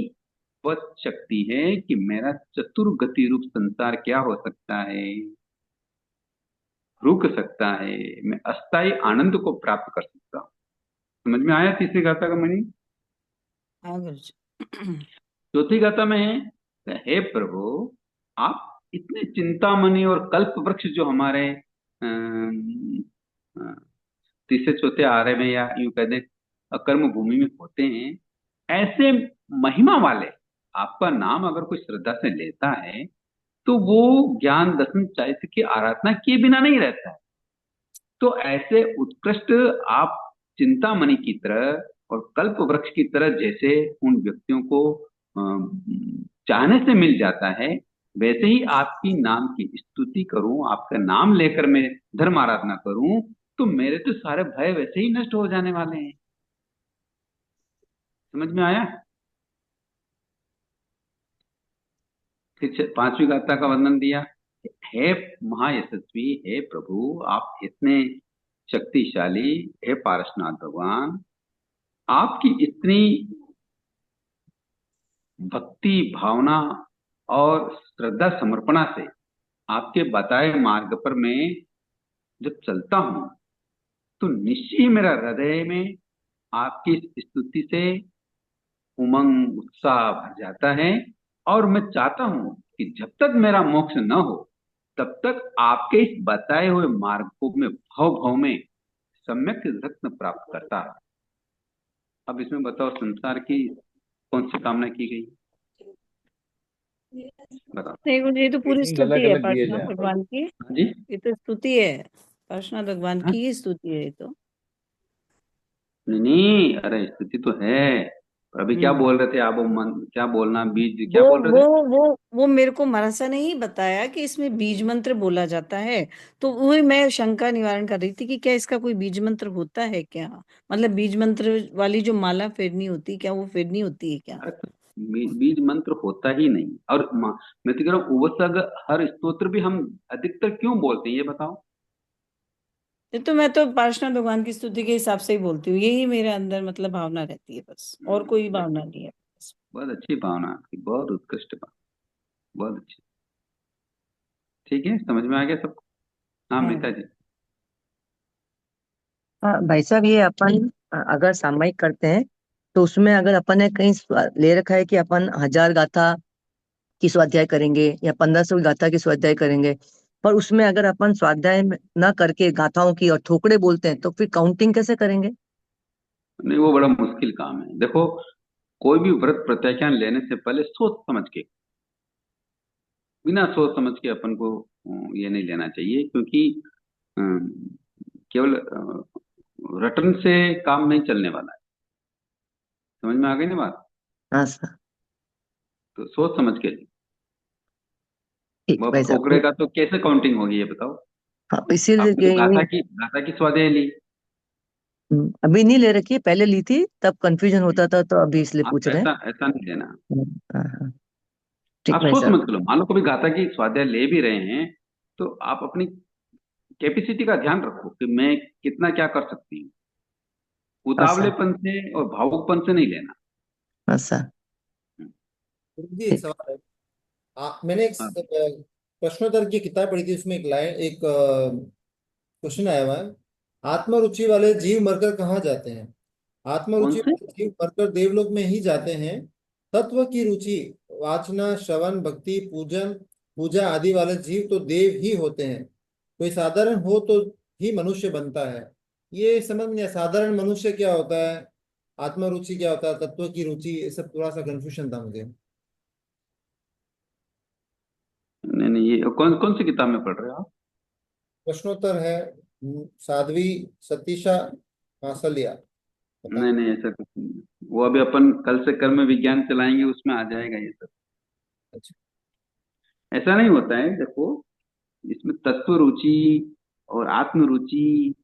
वह शक्ति है कि मेरा चतुर्गति रूप संसार क्या हो सकता है, रुक सकता है, मैं अस्थाई आनंद को प्राप्त कर सकता हूं। समझ में आया तीसरी गाथा का मणि? हाँ गुरुजी। चौथी गाथा में है कि हे प्रभु, आप इतने चिंतामणि और कल्प वृक्ष जो हमारे अम, अ, तीसरे चौथे आरे में या यूं कह दें कर्म भूमि में होते हैं, ऐसे महिमा वाले आपका नाम अगर कोई श्रद्धा से लेता है तो वो ज्ञान दर्शन चारित्र की आराधना किए बिना नहीं रहता है। तो ऐसे उत्कृष्ट आप चिंतामणि की तरह और कल्प वृक्ष की तरह जैसे उन व्यक्तियों को चाहने से मिल जाता है, वैसे ही आपकी नाम की स्तुति करूं, आपका नाम लेकर मैं धर्म आराधना करूं, तो मेरे तो सारे भय वैसे ही नष्ट हो जाने वाले हैं। समझ में आया? फिर पांचवी गाथा का वर्णन दिया। हे महायशस्वी, हे प्रभु, आप इतने शक्तिशाली, हे पारसनाथ भगवान, आपकी इतनी भक्ति भावना और श्रद्धा समर्पणा से आपके बताए मार्ग पर मैं जब चलता हूं तो निश्चय ही मेरा हृदय में आपकी इस स्तुति से उमंग उत्साह भर जाता है। और मैं चाहता हूं कि जब तक मेरा मोक्ष न हो तब तक आपके इस बताए हुए मार्ग को मैं भाव भाव में सम्यक रत्न प्राप्त करता है। अब इसमें बताओ, संसार की कौन सी कामना की गई? बताओ। नहीं गुरु जी, ये तो पूरी अलग स्तुति है अलग दिए पार्श्वनाथ जाए। भगवान की। हाँ जी, ये तो स्तुति है, पार्श्वनाथ भगवान हाँ? की ही स्तुति है ये तो। नहीं नहीं, अरे स्तुति तो है। पर अभी क्या हम्म बोल रहे थे आप? वो मन क्या बोलना, बीज वो क्या बोल वो रहे थे? वो मेरे को महाराजा ने ही बताया कि इसमें बीज मंत्र बोला जाता है। तो वही मैं शंका निवारण कर रही थी कि क्या इसका कोई बीज मंत्र होता है क्या? मतलब बीज मंत्र वाली जो माला फेरनी होती, क्या वो फेरनी होती है क्या? अरे तो बीज मंत्र होता ही नहीं। और मैं तो कह रहा हूँ उपसर्ग हर स्तोत्र भी हम अधिकतर क्यों बोलते हैं, ये बताओ। ये तो मैं तो पार्श्वनाथ भगवान की स्तुति के हिसाब से ही बोलती हूँ, यही मेरे अंदर मतलब भावना रहती है, बस और कोई भावना देखो, नहीं है बस। बहुत अच्छी भावना आपकी, बहुत उत्कृष्ट भावना, बहुत अच्छी। ठीक है, समझ में आ गया सबको? हाँ हम्म मिता जी। हाँ भाई साहब, ये अपन अगर सामयिक करते हैं तो उसमें अगर अपन ने कहीं ले रखा है कि अपन 1000 गाथा की स्वाध्याय करेंगे या 1500 गाथा की स्वाध्याय करेंगे, पर उसमें अगर अपन स्वाध्याय न करके गाथाओं की और थोकड़े बोलते हैं तो फिर काउंटिंग कैसे करेंगे? नहीं, वो बड़ा मुश्किल काम है। देखो, कोई भी व्रत प्रत्याख्यान लेने से पहले सोच समझ के, बिना सोच समझ के अपन को ये नहीं लेना चाहिए, क्योंकि अम, केवल रटन से काम नहीं चलने वाला है। समझ में आ गई ना बात? हाँ सर। तो सोच समझ के। ठीक वो अब भाई ठोकरे साहब। का तो कैसे काउंटिंग होगी, ये बताओ। हाँ, इसीलिए आपने तो गाथा की स्वादे ली। अभी नहीं ले रखी है, पहले ली थी तब कंफ्यूजन होता था, तो अभी इसलिए आप पूछ रहे हैं। ऐसा ऐसा नहीं लेना। हाँ हाँ, ठीक आप भाई सोच साहब। समझ के लो। मान लो कभी गाथा की स्वाध्याय ले भी रहे हैं तो आप अपनी कैपेसिटी का ध्यान रखो कि मैं कितना क्या कर सकती हूँ। हाँ सर। उतावलेपन से और भावुकपन से नहीं लेना। हाँ सर। हम्म, गुरु जी एक ठीक। सवाल है। मैंने एक हाँ। प्रश्नोत्तर की किताब पढ़ी थी, उसमें एक लाइन, एक क्वेश्चन आया हुआ है। आत्मरुचि वाले जीव मरकर कहाँ जाते हैं? कौन आत्मरुचि से? वाले जीव मरकर देवलोक में ही जाते हैं। तत्व की रुचि, वाचना श्रवण भक्ति पूजन पूजा आदि वाले जीव तो देव ही होते हैं। कोई साधारण हो तो ही मनुष्य बनता है। ये समझ में नहीं आया, साधारण मनुष्य क्या होता है, आत्मरुचि क्या होता है, तत्व की रुचि, ये सब थोड़ा सा कंफ्यूजन था मुझे। नहीं नहीं, ये कौन कौन सी किताब में पढ़ रहे हो आप? प्रश्नोत्तर है, साध्वी सतीशा मासलिया, पता नहीं नहीं। नहीं, ऐसा कुछ नहीं है। वो अभी अपन कल से कर्म विज्ञान चलाएंगे, उसमें आ जाएगा ये सब। अच्छा। ऐसा नहीं होता है। देखो, इसमें तत्व रुचि और आत्म रुचि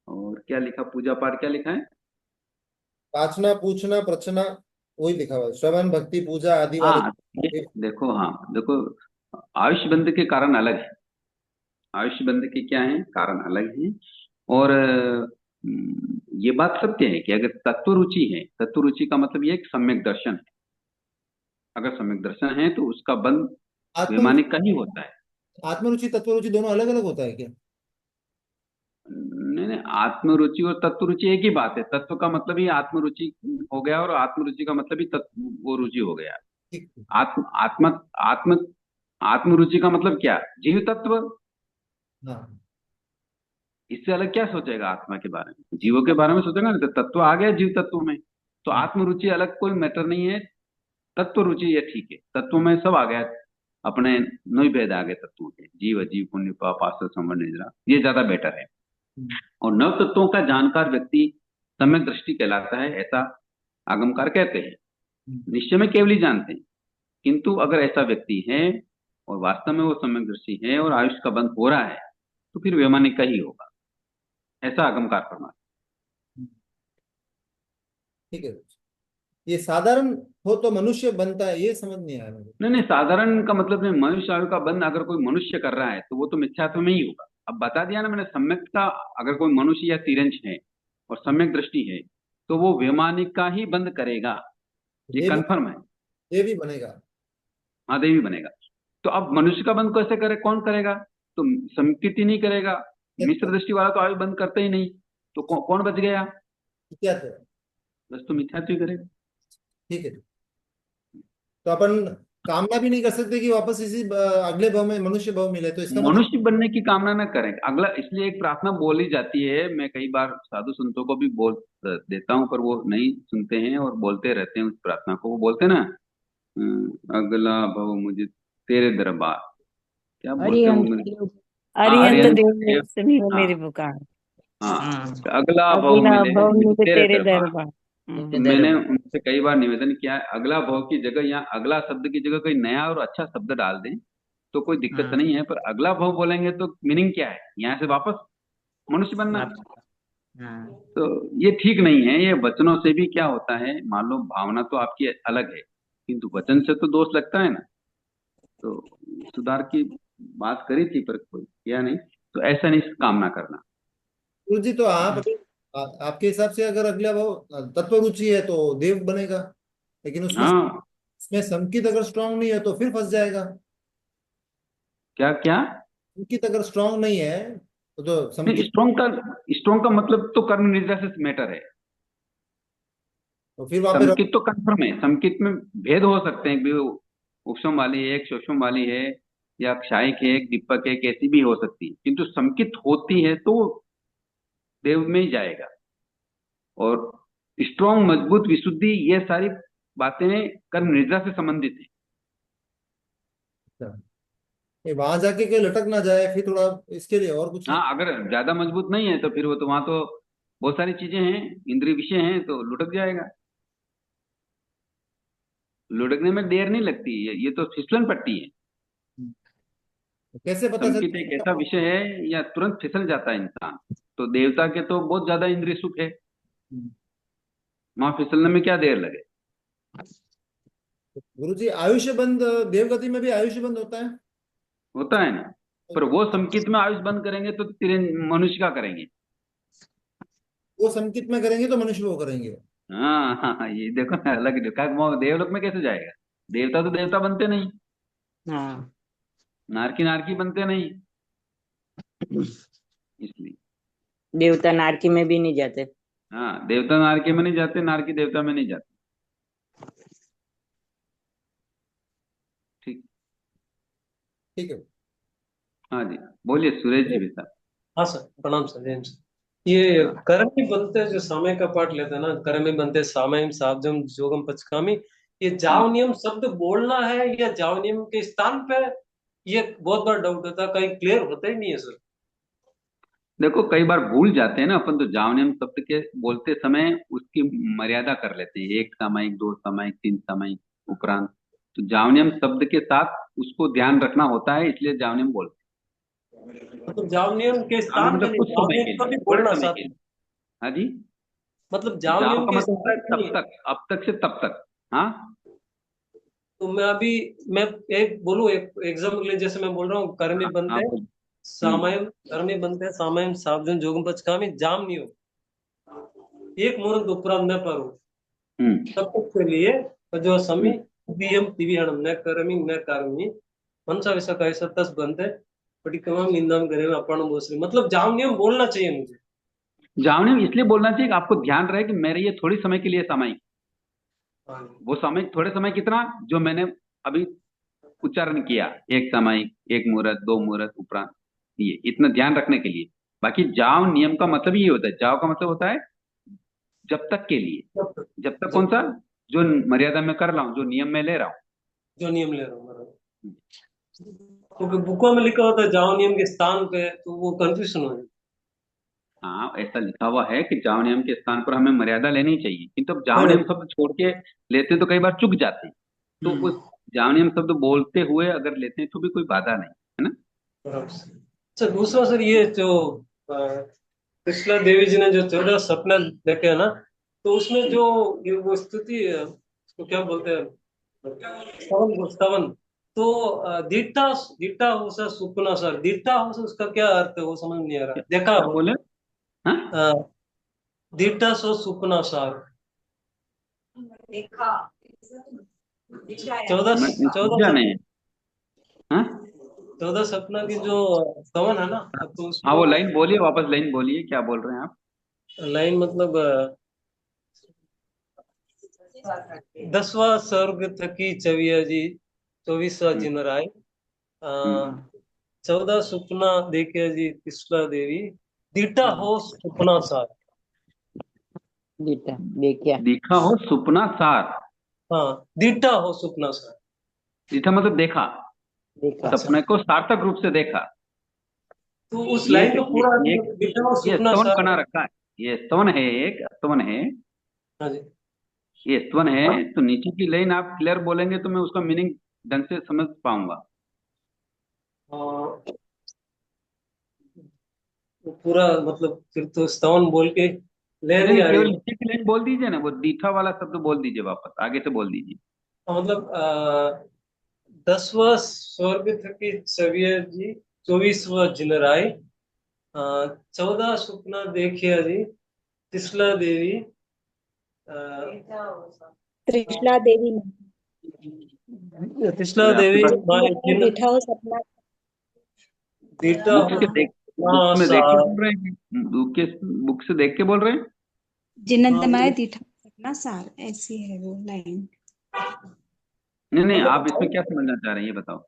और क्या लिखा, पूजा पाठ क्या लिखा है? पाचना पूछना प्रचना, वही लिखा हुआ है, श्रवण भक्ति पूजा आदि वाले। हाँ, ये देखो, हाँ देखो, आयुष बंध के कारण अलग है। आयुष बंध के क्या है, कारण अलग है। और ये बात सत्य है कि अगर तत्व रुचि है, तत्व रुचि का मतलब ये है कि सम्यक दर्शन है। अगर सम्यक दर्शन है तो उसका बंध आत्मरुचि, वैमानिक का ही होता है। आत्मरुचि तत्वरुचि दोनों अलग अलग होता है क्या? नहीं नहीं, आत्मरुचि और तत्व रुचि एक ही बात है। तत्व का मतलब ही आत्मरुचि हो गया और आत्मरुचि का मतलब ही तत्व वो रुचि हो गया। ठीक। आत्म आत्म आत्म आत्मरुचि का मतलब क्या? जीव तत्व। हाँ। इससे अलग क्या सोचेगा आत्मा के बारे में? जीवों के बारे में सोचेगा ना, तो तत्व आ गया जीव तत्व में। तो हम्म, आत्मरुचि अलग कोई मैटर नहीं है। तत्व रुचि ये ठीक है, तत्व में सब आ गया, अपने 9 भेद आ गए तत्वों के, जीव अजीव पुण्य पाप आश्रय संवर निद्रा, ये ज्यादा बेटर है। और 9 तत्वों का जानकार व्यक्ति सम्यक दृष्टि कहलाता है, ऐसा आगमकार कहते हैं। निश्चय में केवल ही जानते हैं, किंतु अगर ऐसा व्यक्ति है और वास्तव में वो सम्यक दृष्टि है और आयुष का बंध हो रहा है, तो फिर वैमानिक का ही होगा, ऐसा आगमकार फरमाते। ठीक है। ये साधारण हो तो मनुष्य बनता है, ये समझ नहीं आया मुझे। नहीं, साधारण का मतलब नहीं, मनुष्य आयु का बंध अगर कोई मनुष्य कर रहा है तो वो तो मिथ्यात्व में ही होगा। अब बता दिया ना मैंने, सम्यक का अगर कोई मनुष्य या तिरंज है और सम्यक दृष्टि है तो वो वैमानिक का ही बंध करेगा, ये कंफर्म है। देवी बनेगा। हाँ, देवी बनेगा। तो अब मनुष्य का बंध कैसे करे, कौन करेगा? तो संकित ही नहीं करेगा, मिश्र दृष्टि वाला तो आयु बंद करते ही नहीं, तो कौन बच गया? क्या थे? बस तो मिथ्यात्व ही करेगा। ठीक है। तो अपन कामना भी नहीं कर सकते कि वापस इसी अगले भाव में मनुष्य भाव मिले, तो इसका मतलब मनुष्य बनने की कामना न करें अगला, इसलिए एक प्रार्थना बोली जाती है, मैं कई बार साधु संतों को भी बोल देता हूँ, पर वो नहीं सुनते हैं और बोलते रहते हैं उस प्रार्थना को। वो बोलते हैं ना, अगला भव मुझे तेरे दरबार, क्या बोलते हैं वो मेरे, अरिहंत अरिहंत देव देव, सुनियो हाँ मेरी पुकार। हाँ, अगला भव अगला मिले भव मुझे मिले तेरे तेरे दरबार। दरबार। तो मैंने उनसे कई बार निवेदन किया है, अगला भव की जगह यहाँ अगला शब्द की जगह कोई नया और अच्छा शब्द डाल दें तो कोई दिक्कत नहीं है, पर अगला भव बोलेंगे तो मीनिंग क्या है? यहाँ से वापस मनुष्य बनना। तो ये ठीक नहीं है। ये वचनों से भी क्या होता है, मान लो भावना तो आपकी अलग है, किंतु वचन से तो दोष लगता है ना। तो सुधार की बात करी थी पर कोई किया नहीं, तो ऐसा नहीं कामना करना। गुरु जी, तो आपके हिसाब से अगर अगला भाव तत्व रुचि है तो देव बनेगा, लेकिन उसमें संकित अगर स्ट्रांग नहीं है तो फिर फंस जाएगा। क्या क्या? संकित अगर स्ट्रांग नहीं है तो संकित, स्ट्रॉन्ग का मतलब तो कर्म निद्रा से मैटर है। तो फिर वहां पे संकित तो कंफर्म है, संकित में भेद हो सकते हैं, भी उपशम वाली है, एक शोषम वाली है, या क्षायिक है, एक दीपक है, कैसी भी हो सकती है, किंतु संकित होती है तो देव में ही जाएगा। और स्ट्रॉन्ग, मजबूत, विशुद्धि, ये सारी बातें कर्म निद्रा से संबंधित है। वहां जाके कोई लटक ना जाए, फिर थोड़ा इसके लिए और कुछ। हाँ, अगर ज्यादा मजबूत नहीं है तो फिर वो तो वहां तो बहुत सारी चीजें हैं, इंद्रिय विषय हैं, तो लुढ़क जाएगा। लुढ़कने में देर नहीं लगती है, ये तो फिसलन पट्टी है। कैसे पता संकित एक ऐसा विषय है या तुरंत फिसल जाता है इंसान। तो देवता के तो बहुत ज्यादा इंद्रिय सुख है, वहां फिसलने में क्या देर लगे। गुरु जी, आयुष्य बंद देवगति में भी आयुष्य बंद होता है ना, पर वो संकित में आयुष बंद करेंगे तो मनुष्य का करेंगे। वो संकित में करेंगे तो मनुष्य वो करेंगे। हाँ हाँ हाँ, ये देखो ना, अलग देवलोक में कैसे जाएगा? देवता तो देवता बनते नहीं, हाँ, नारकी नारकी बनते नहीं, इसलिए देवता नारकी में भी नहीं जाते। हाँ, देवता नारकी में नहीं जाते, नारकी देवता में नहीं जाते। ठीक, ठीक है। हाँ जी, बोलिए सुरेश जी भी साहब। हाँ सर, प्रणाम सर, जय हिंद सर। ये कर्मी बनते जो सामय का पाठ लेते हैं ना, कर्मी बनते सामयम सावजम जोगम पचकामी, ये जाव नियम शब्द बोलना है या जाव नियम के स्थान पे, ये बहुत बार डाउट होता है, कहीं क्लियर होता ही नहीं है सर। देखो, कई बार भूल जाते हैं ना अपन, तो जावनियम शब्द के बोलते समय उसकी मर्यादा कर लेते हैं, 1 सामायिक, 2 सामायिक, 3 सामायिक उपरांत। तो जावनियम शब्द के साथ उसको ध्यान रखना होता है, इसलिए जावनियम बोलते हैं। मतलब जाव नियम के स्थान पे मतलब नहीं, कुछ जाव समय नियम के का भी लिए, थोड़े बोलना समय साथ के में। लिए। हाँ जी, मतलब जाव जाव नियम का के मतलब होता है स्थान पे तब नहीं। तक, अब तक से तब तक। हाँ, तो मैं एक बोलूं, एक एग्जाम्पल के लिए, जैसे मैं बोल रहा हूँ कर्मी बनते आप सामयम, कर्मी बनते सामयम सावजन जोगम पचकामी जाम नियम, एक मुहूर्त उपरांत न पारू, तब तक के लिए जो समी बीएम तिविहणम न करमी न कारमी मनसा वैसा कैसा तस बनते पटिकमाम निंदाम करे अपन बोसरी, मतलब जाम नियम बोलना चाहिए मुझे। जावनियम इसलिए बोलना चाहिए कि आपको ध्यान रहे कि मेरे ये थोड़ी समय के लिए सामायिक, वो समय थोड़े समय कितना जो मैंने अभी उच्चारण किया, 1 सामायिक, 1 मुहूर्त, 2 मुहूर्त उपरांत, ये इतना ध्यान रखने के लिए। बाकी जाव नियम का मतलब ये होता है, जाव का मतलब होता है जब तक के लिए। जब तक कौन सा? जो मर्यादा में कर रहा हूँ, जो नियम में ले रहा हूँ। जो नियम ले रहा हूँ बराबर। क्योंकि बुकों में लिखा होता है जाओ नियम के स्थान पे, तो वो कंफ्यूजन हो जाए। हाँ, ऐसा लिखा हुआ है कि जाओ नियम के स्थान पर हमें मर्यादा लेनी चाहिए, किंतु अब जाओ हाँ। नियम शब्द छोड़ के लेते हैं तो कई बार चुक जाते हैं। तो उस जाओ नियम शब्द बोलते हुए अगर लेते हैं तो भी कोई बाधा नहीं है ना। बराबर सर। सर दूसरा सर, ये जो कृष्णा देवी जी ने जो 14 सपना देखे है ना, तो उसमें जो ये वो स्तुति उसको क्या बोलते हैं, स्तवन स्तवन। तो दीटा दीटा हो सर सुपना सर, दीटा हो सर उसका क्या अर्थ है वो समझ नहीं आ रहा। देखा क्या हो बोले? हाँ, दीटा सो सुपना सर। चौदह मैं समझा चौदह नहीं। हाँ, 14 सपना की जो स्तवन है ना, तो हाँ, वो उसको लाइन बोलिए, वापस लाइन बोलिए, क्या बोल रहे हैं आप? लाइन मतलब 10वां स्वर्ग थकी चविया जी, 24वां जिन राय, हम्म, 14 सुपना देखे जी कृष्णा देवी, दीटा हो सुपना सार। बेटा देखिए। देखा हो सुपना सार। हाँ, दीटा हो सुपना सार। देखा मतलब देखा, देखा। सपने को सार्थक रूप से देखा। तो उस ये लाइन को पूरा एक दीटा हो ये सुपना स्तवन सार। बना रखा है। ये स्तवन है, एक स्तवन है। हाँ जी। ये स्तवन है, तो नीचे की लाइन आप क्लियर बोलेंगे तो मैं उसका मीनिंग ढंग से समझ पाऊंगा। वो पूरा मतलब फिर तो स्तवन बोल के ले नहीं नहीं नहीं, आ केवल रही। नीचे की लाइन बोल दीजिए ना, वो दीठा वाला शब्द बोल दीजिए, वापस आगे से बोल दीजिए। मतलब 10वां स्वर्ग थकी चविया जी, 24वां जिन राय, 14 सुपना देखिया जी तिसला देवी, त्रिशला देवी में तिसला अरे आपके देवी पास जो है दीठा हो सपना। दीटा बुक हो के देख बुक में देख के बोल रहे हैं कि बुक से देख के बोल रहे हैं? जिनंदमाय दीठा हो सपना सार, ऐसी है वो लाइन। नहीं नहीं, आप इसमें मतलब क्या समझना चाह रहे हैं ये बताओ।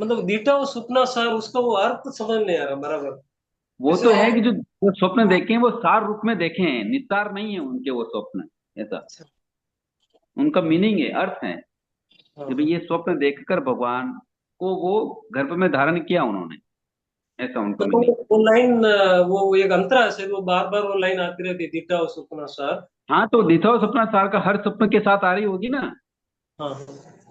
मतलब दीटा हो सुपना सार, उसका वो अर्थ समझ नहीं आ रहा बराबर। वो जैसे तो है कि जो वो स्वप्न देखे हैं वो सार रूप में देखे हैं, निस्तार नहीं है उनके वो स्वप्न। ऐसा उनका मीनिंग है, अर्थ है हाँ कि भाई ये स्वप्न देखकर भगवान को वो गर्भ में धारण किया उन्होंने, ऐसा उनका मीनिंग। मतलब वो लाइन वो एक अंतरा है, वो बार बार वो लाइन आती रहती है, दीटा हो सुपना सार। हाँ, तो दिखा सपना सार का हर स्वप्न के साथ आ रही होगी ना। हाँ हाँ।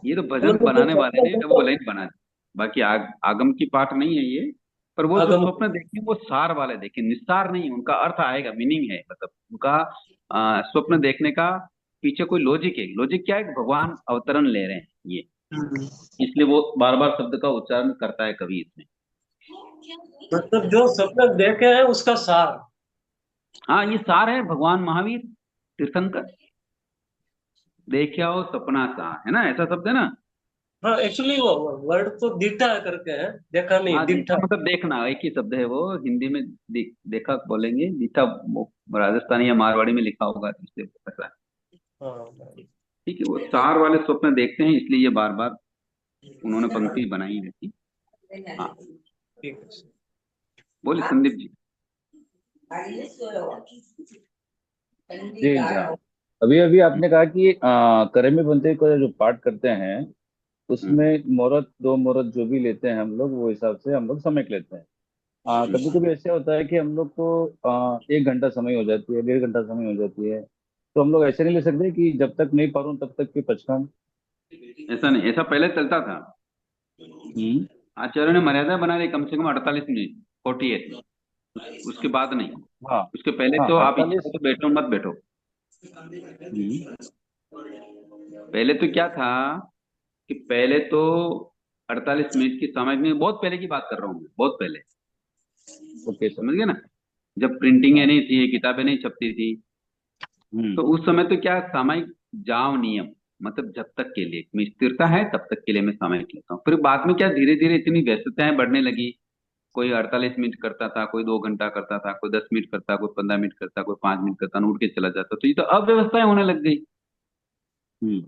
ये तो भजन मतलब जो बनाने वाले सपना ने जब वो देखो, लाइन बना दी, बाकी आगम की पाठ नहीं है ये। पर वो जो आगम स्वप्न देखे वो सार वाले देखे, निस्तार नहीं, उनका अर्थ आएगा, मीनिंग है, मतलब उनका स्वप्न देखने का पीछे कोई लॉजिक है। लॉजिक क्या है कि भगवान अवतरण ले रहे हैं ये, इसलिए वो बार बार शब्द का उच्चारण करता है कवि इसमें। मतलब जो सपना देखे हैं उसका सार। हाँ, ये सार है, भगवान महावीर तीर्थंकर देखा हो सपना सार, है ना, ऐसा शब्द है ना। हाँ, एक्चुअली वो वर्ड तो दीटा करके है, देखा नहीं, हाँ, दीठा दीठा। मतलब देखना, एक ही शब्द है वो, हिंदी में देखा बोलेंगे, दीठा वो राजस्थानी या मारवाड़ी में लिखा होगा तो इसलिए ऐसा है। हाँ ठीक है, वो सार वाले स्वप्न देखते हैं, इसलिए ये बार बार उन्होंने पंक्ति बनाई है थी। हाँ, ठीक है। बोलिए संदीप जी। जी अभी अभी आपने कहा कि करमी बंधे को जो पाठ करते हैं उसमें मुहूर्त दो मुहूर्त जो भी लेते हैं हम लोग, वो हिसाब से हम लोग समय लेते हैं। कभी कभी ऐसा होता है कि हम लोग को 1 घंटा समय हो जाती है, 1.5 घंटा समय हो जाती है, तो हम लोग ऐसे नहीं ले सकते कि जब तक नहीं पढ़ूं तब तक की पचकान। ऐसा नहीं, ऐसा पहले चलता था। हम्म। आचार्य ने मर्यादा बना ली कम से कम 48 मिनट, 48। उसके बाद नहीं। हाँ उसके पहले हाँ तो आप इच्छा 48। हो तो बैठो, मत बैठो। पहले तो क्या था कि पहले तो 48 मिनट की सामग्री, बहुत पहले की बात कर रहा हूँ मैं, बहुत पहले, ओके सर। समझ गए ना, जब प्रिंटिंग नहीं थी, किताबें नहीं छपती थी, तो हम्म। उस समय तो क्या सामयिक जाव नियम, मतलब जब तक के लिए मैं स्थिरता है तब तक के लिए मैं सामयिक लेता हूँ। फिर बाद में क्या धीरे धीरे इतनी व्यस्तताएं बढ़ने लगी, कोई 48 मिनट करता था, कोई 2 घंटा करता था, कोई 10 मिनट करता, कोई 15 मिनट करता, कोई 5 मिनट करता, उठ के चला जाता, तो ये तो अव्यवस्थाएं होने लग गई। हम्म।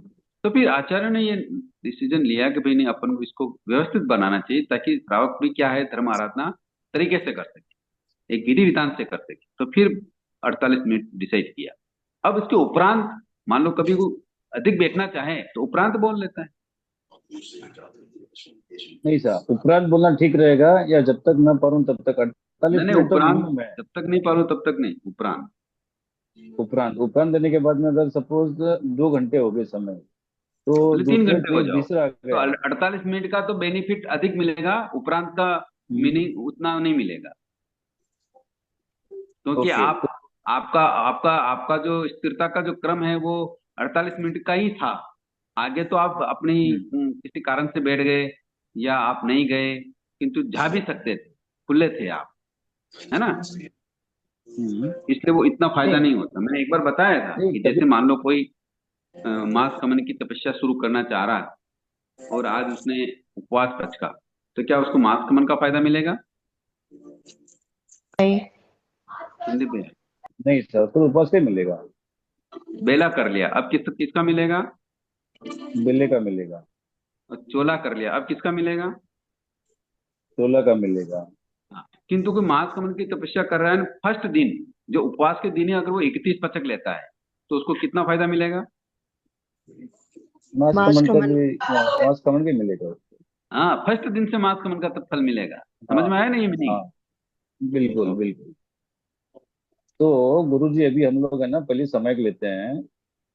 तो फिर आचार्य ने ये डिसीजन लिया कि भाई नहीं, अपन को इसको व्यवस्थित बनाना चाहिए ताकि श्रावक भी क्या है धर्म आराधना तरीके से कर सके, एक विधि विधान से कर सके। तो फिर 48 मिनट डिसाइड किया। अब इसके उपरांत मान लो कभी अधिक देखना चाहे तो उपरांत बोल लेता है। नहीं सर, उपरांत बोलना ठीक रहेगा, या जब तक मैं पढ़ूं तब तक? 48 नहीं नहीं, मिनट तो उपरांत मिनिमम है। जब तक नहीं पढ़ो तब तक नहीं, उपरांत। उपरांत उपरांत देने के बाद में अगर सपोज 2 घंटे हो गए समय, तो बोले 3 दूसरे घंटे हो पे जाओ तीसरा आ तो गया। 48 मिनट का तो बेनिफिट अधिक मिलेगा, उपरांत का मीनिंग उतना नहीं मिलेगा। क्योंकि ओके। आप आपका आपका आपका जो स्थिरता का जो क्रम है वो 48 मिनट का ही था। आगे तो आप अपनी किसी कारण से बैठ गए या आप नहीं गए, किंतु जा भी सकते थे, खुले थे आप, है ना। इसलिए वो इतना फायदा नहीं नहीं होता। मैंने एक बार बताया था नहीं कि कभी। जैसे मान लो कोई मांस खमन की तपस्या शुरू करना चाह रहा है और आज उसने उपवास रखा, तो क्या उसको मांस खमन का फायदा मिलेगा? नहीं। हिंदी पे नहीं सर, तो उपवास से मिलेगा, बेला कर लिया, अब किसका मिलेगा? बेले का मिलेगा, और चोला कर लिया, अब किसका मिलेगा? 16 का मिलेगा। हाँ। किंतु कोई मांस खमन की तपस्या कर रहा है, फर्स्ट दिन जो उपवास के दिन है, अगर वो 31 पचक लेता है तो उसको कितना फायदा मिलेगा? मास मास कमन का कमन। भी, मास कमन भी मिलेगा उसको। हाँ, फर्स्ट दिन से मांस खमन का तब फल मिलेगा। समझ हाँ में आया नहीं मीनिंग? हाँ, बिल्कुल बिल्कुल। तो गुरु जी, अभी हम लोग है ना पहले समय लेते हैं,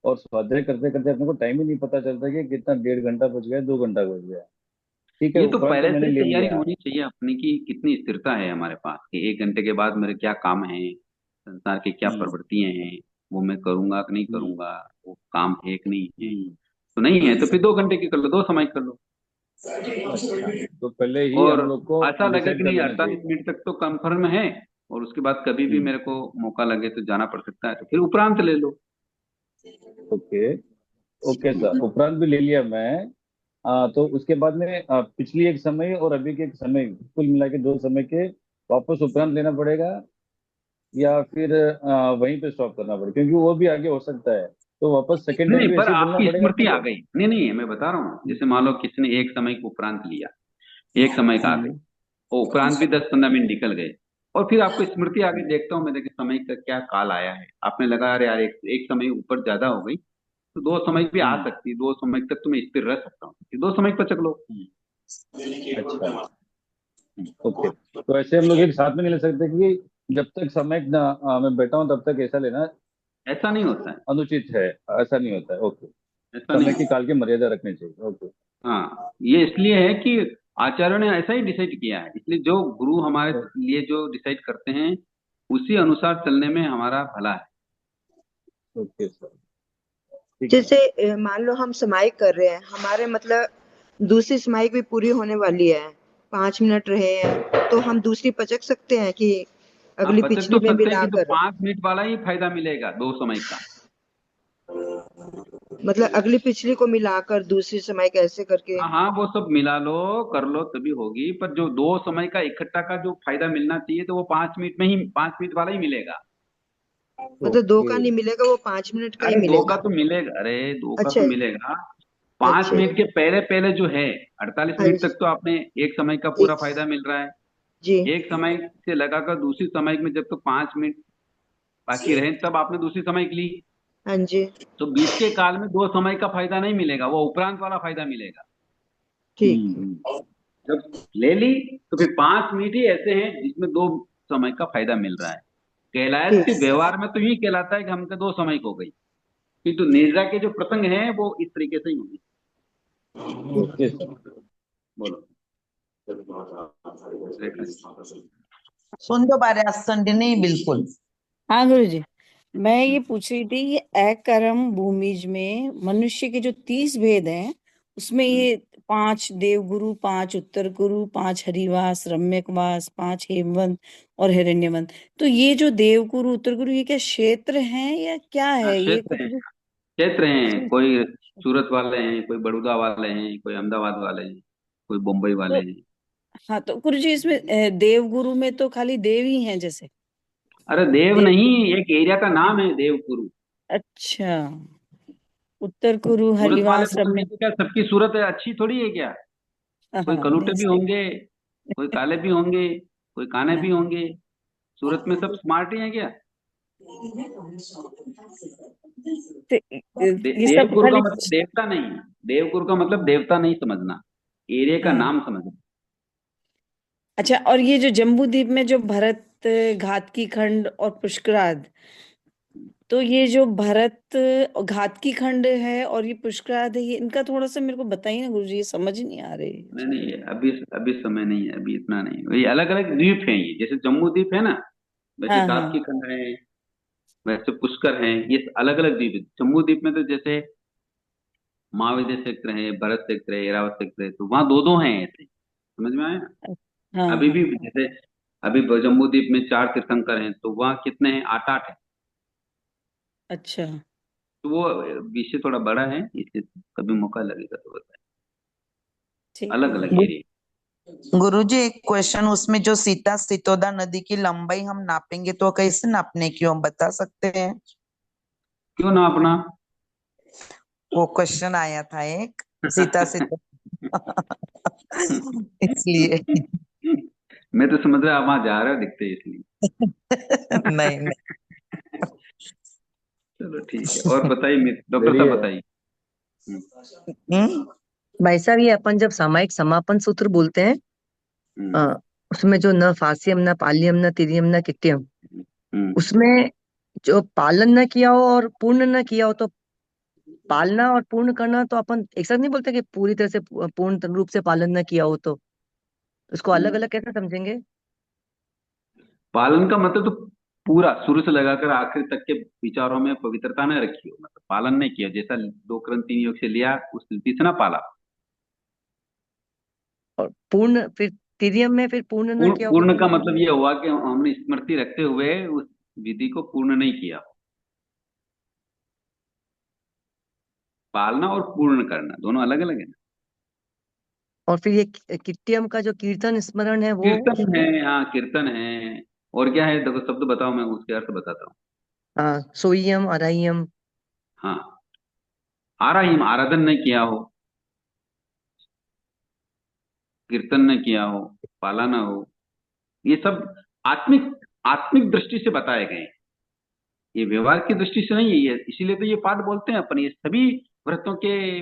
और स्वाध्याय करते करते अपने को टाइम ही नहीं पता चलता कि कितना 1.5 घंटा बच गया, 2 घंटा बच गया। ठीक है, ये तो उपरांत तो पहले से मैंने ही ले तैयारी लिया। होनी चाहिए अपनी की कितनी स्थिरता है हमारे पास, कि 1 घंटे के बाद मेरे क्या काम है, संसार की क्या हम्म प्रवृत्तियां हैं, वो मैं करूंगा कि नहीं हम्म करूंगा, वो काम है कि नहीं है। हम्म। तो नहीं है तो फिर 2 घंटे की कर लो, 2 समय कर लो। अच्छा, तो पहले ही और हम लोग को ऐसा लगे डिसाइड कि कर नहीं लेना 48 मिनट तक तो कंफर्म है, और उसके बाद कभी भी चाहिए। मेरे को मौका लगे तो जाना पड़ सकता है, तो फिर उपरांत ले लो। ओके। ओके सर, उपरांत भी ले लिया मैं। तो उसके बाद में पिछली एक समय और अभी के एक समय, कुल मिला के 2 समय के वापस उपरांत लेना पड़ेगा, या फिर वहीं पे स्टॉप करना पड़ेगा? क्योंकि वो भी आगे हो सकता है, तो वापस सेकेंड नहीं टाइम नहीं, भी पर ऐसे ही बोलना आपकी पड़ेगा स्मृति अपने आ को? गई। नहीं नहीं, मैं बता रहा हूँ, जैसे मान लो किसी ने एक समय को उपरांत लिया, एक समय का आ गई, हम्म वो उपरांत भी 10-15 मिनट निकल गए, और फिर आपको स्मृति आगे देखता हूँ मैं, देखे समय का क्या काल आया है, आपने लगा अरे यार एक समय ऊपर ज्यादा हो गई, तो 2 समय भी आ हम्म सकती है, 2 समय तक तो मैं स्थिर रह सकता हूँ, फिर 2 समय पर चक लो। हम्म। अच्छा, ओके। तो ऐसे हम लोग एक साथ में नहीं ले सकते कि जब तक समय मैं बैठा हूँ तब तक ऐसा लेना ऐसा नहीं होता है, अनुचित है? ऐसा नहीं होता है, ओके। ऐसा नहीं समय की होता। काल की मर्यादा रखनी चाहिए, ओके। हाँ, ये इसलिए है कि आचार्यों ने ऐसा ही डिसाइड किया है, इसलिए जो गुरु हमारे लिए जो डिसाइड करते हैं उसी अनुसार चलने में हमारा भला है। ओके सर, ठीक है। जैसे मान लो हम समाई कर रहे हैं, हमारे मतलब दूसरी समाई भी पूरी होने वाली है, 5 मिनट रहे हैं, तो हम दूसरी पचक सकते हैं कि हाँ, अगली पचक तो पिछली में सकते हैं, कि तो मिलाकर? 5 मिनट वाला ही फायदा मिलेगा 2 समय का। मतलब अगली पिछली को मिलाकर दूसरी समाई कैसे करके? हाँ हाँ, वो सब मिला लो, कर लो तभी होगी, पर जो 2 समय का इकट्ठा का जो फायदा मिलना चाहिए, तो वो 5 मिनट में ही, 5 मिनट वाला ही मिलेगा। मतलब दो ओके। का नहीं मिलेगा, वो 5 मिनट का ही अरे दो का मिलेगा? तो मिलेगा, अरे दो का अच्छा। तो मिलेगा। पांच अच्छा। मिनट के पहले पहले जो है, 48 मिनट अच्छा। तक तो आपने एक समय का पूरा एक। फायदा मिल रहा है। जी। एक समय से लगाकर दूसरी समय में जब तो 5 मिनट बाकी रहे, तब आपने दूसरी समय ली, हाँ जी। तो बीच के काल में 2 समय का फायदा नहीं मिलेगा, वो उपरांत वाला फायदा मिलेगा। ठीक है। जब ले ली तो फिर 5 मिनट ही ऐसे हैं जिसमें 2 समय का फायदा मिल रहा है। कैलाश ठीक। के व्यवहार में तो यही कहलाता है कि हमको 2 समय हो गई, किंतु निर्जा के जो प्रसंग हैं वो इस तरीके से ही होंगे। Okay sir. बोलो रेखा जी। सुन पा रहे असंडे नहीं बिल्कुल। हाँ गुरु जी, मैं ये पूछ रही थी, ये एकरम भूमिज में मनुष्य के जो 30 भेद हैं, उसमें ये 5 देवगुरु, 5 उत्तर गुरु, 5 हरिवास, रम्यकवास, 5 हेमवंत और हिरण्यवंत, तो ये जो देवगुरु उत्तर गुरु ये क्या क्षेत्र हैं या क्या हाँ, है ये क्षेत्र कुछ हैं, भी? क्षेत्र हैं, कोई सूरत वाले हैं, कोई बड़ौदा वाले हैं, कोई अहमदाबाद वाले हैं, कोई मुंबई वाले तो हैं। हाँ, तो गुरु जी इसमें देवगुरु में तो खाली देव ही हैं जैसे? अरे देव देव, नहीं, एक एरिया का नाम है देवपुरु। अच्छा, उत्तर गुरु, सूरत वाले हरिवास, बोल रहे रम्य, तो क्या सबकी सूरत है अच्छी थोड़ी है क्या? कोई हाँ कलूटे नहीं भी सही। होंगे, कोई काले भी होंगे, कोई काने भी हाँ होंगे। सूरत में सब स्मार्ट ही है क्या? ये सब देवगुरु का खाली मतलब देवता नहीं, देवगुरु का मतलब देवता नहीं समझना, एरिया का नाम समझना। अच्छा, और ये जो जम्बू द्वीप में जो भरत, घातकी खंड और पुष्कराद, तो ये जो भरत घातकी खंड है और ये पुष्कराद है, ये इनका थोड़ा सा मेरे को बताइए ना गुरुजी, ये समझ ही नहीं आ रही। नहीं नहीं, अभी समय नहीं है, अभी इतना नहीं, ये अलग अलग द्वीप हैं, ये जैसे जम्मू द्वीप है ना, वैसे हाँ घात हाँ की खंड है, वैसे पुष्कर है, ये अलग अलग द्वीप है। जम्मू द्वीप में तो जैसे महाविद्य क्षेत्र है, भरत क्षेत्र है, ऐरावत क्षेत्र है, तो वहाँ दो दो हैं ऐसे, समझ में आया। हाँ अभी हाँ भी जैसे अभी जम्बू द्वीप में 4 तीर्थंकर हैं, तो वहाँ कितने हैं, 8 है। अच्छा तो वो विषय थोड़ा बड़ा है, इसलिए कभी मौका लगेगा तो बताएं, ठीक अलग है अलग गुरुजी। एरिया। गुरुजी एक क्वेश्चन, उसमें जो सीता सितोदा नदी की लंबाई हम नापेंगे तो कैसे नापने की, हम बता सकते हैं? क्यों ना अपना वो क्वेश्चन आया था एक, सीता सितोदा इसलिए मैं तो समझ रहा आप वहां जा रहे हो दिखते हैं, इसलिए। नहीं नहीं। चलो ठीक है, और बताइए डॉक्टर बढ़िया साहब है। बताइए। भाई साहब, ये अपन जब सामायिक समापन सूत्र बोलते हैं, हम्म उसमें जो न फास्यम न पाल्यम न तिर्यम न किट्यम, हम्म उसमें जो पालन न किया हो और पूर्ण न किया हो, तो पालना और पूर्ण करना तो अपन एक साथ नहीं बोलते कि पूरी तरह से पूर्ण रूप से पालन न किया हो, तो उसको अलग हम्म। अलग कैसे समझेंगे? पालन का मतलब तो पूरा शुरू से लगाकर आखिर तक के विचारों में पवित्रता न रखी हो, मतलब पालन नहीं किया, जैसा 2 क्रम 3 योग से लिया उस रीति से ना पाला। और पूर्ण फिर तिर्यम में फिर पूर्ण न किया हो तो पूर्ण का पूर्ण मतलब ये हुआ कि हमने स्मृति रखते हुए उस विधि को पूर्ण नहीं किया। पालना और पूर्ण करना दोनों अलग अलग है ना। और फिर ये किट्यम का जो कीर्तन स्मरण है वो कीर्तन है, हाँ कीर्तन है। और क्या है, देखो शब्द बताओ, मैं उसके अर्थ बताता हूँ। सोयम अरायम। हाँ, आराहिम आराधन नहीं किया हो, कीर्तन न किया हो, पाला ना हो, ये सब आत्मिक आत्मिक दृष्टि से बताए गए हैं। ये व्यवहार की दृष्टि से नहीं है ये, इसीलिए तो ये पाठ बोलते हैं अपन, ये सभी व्रतों के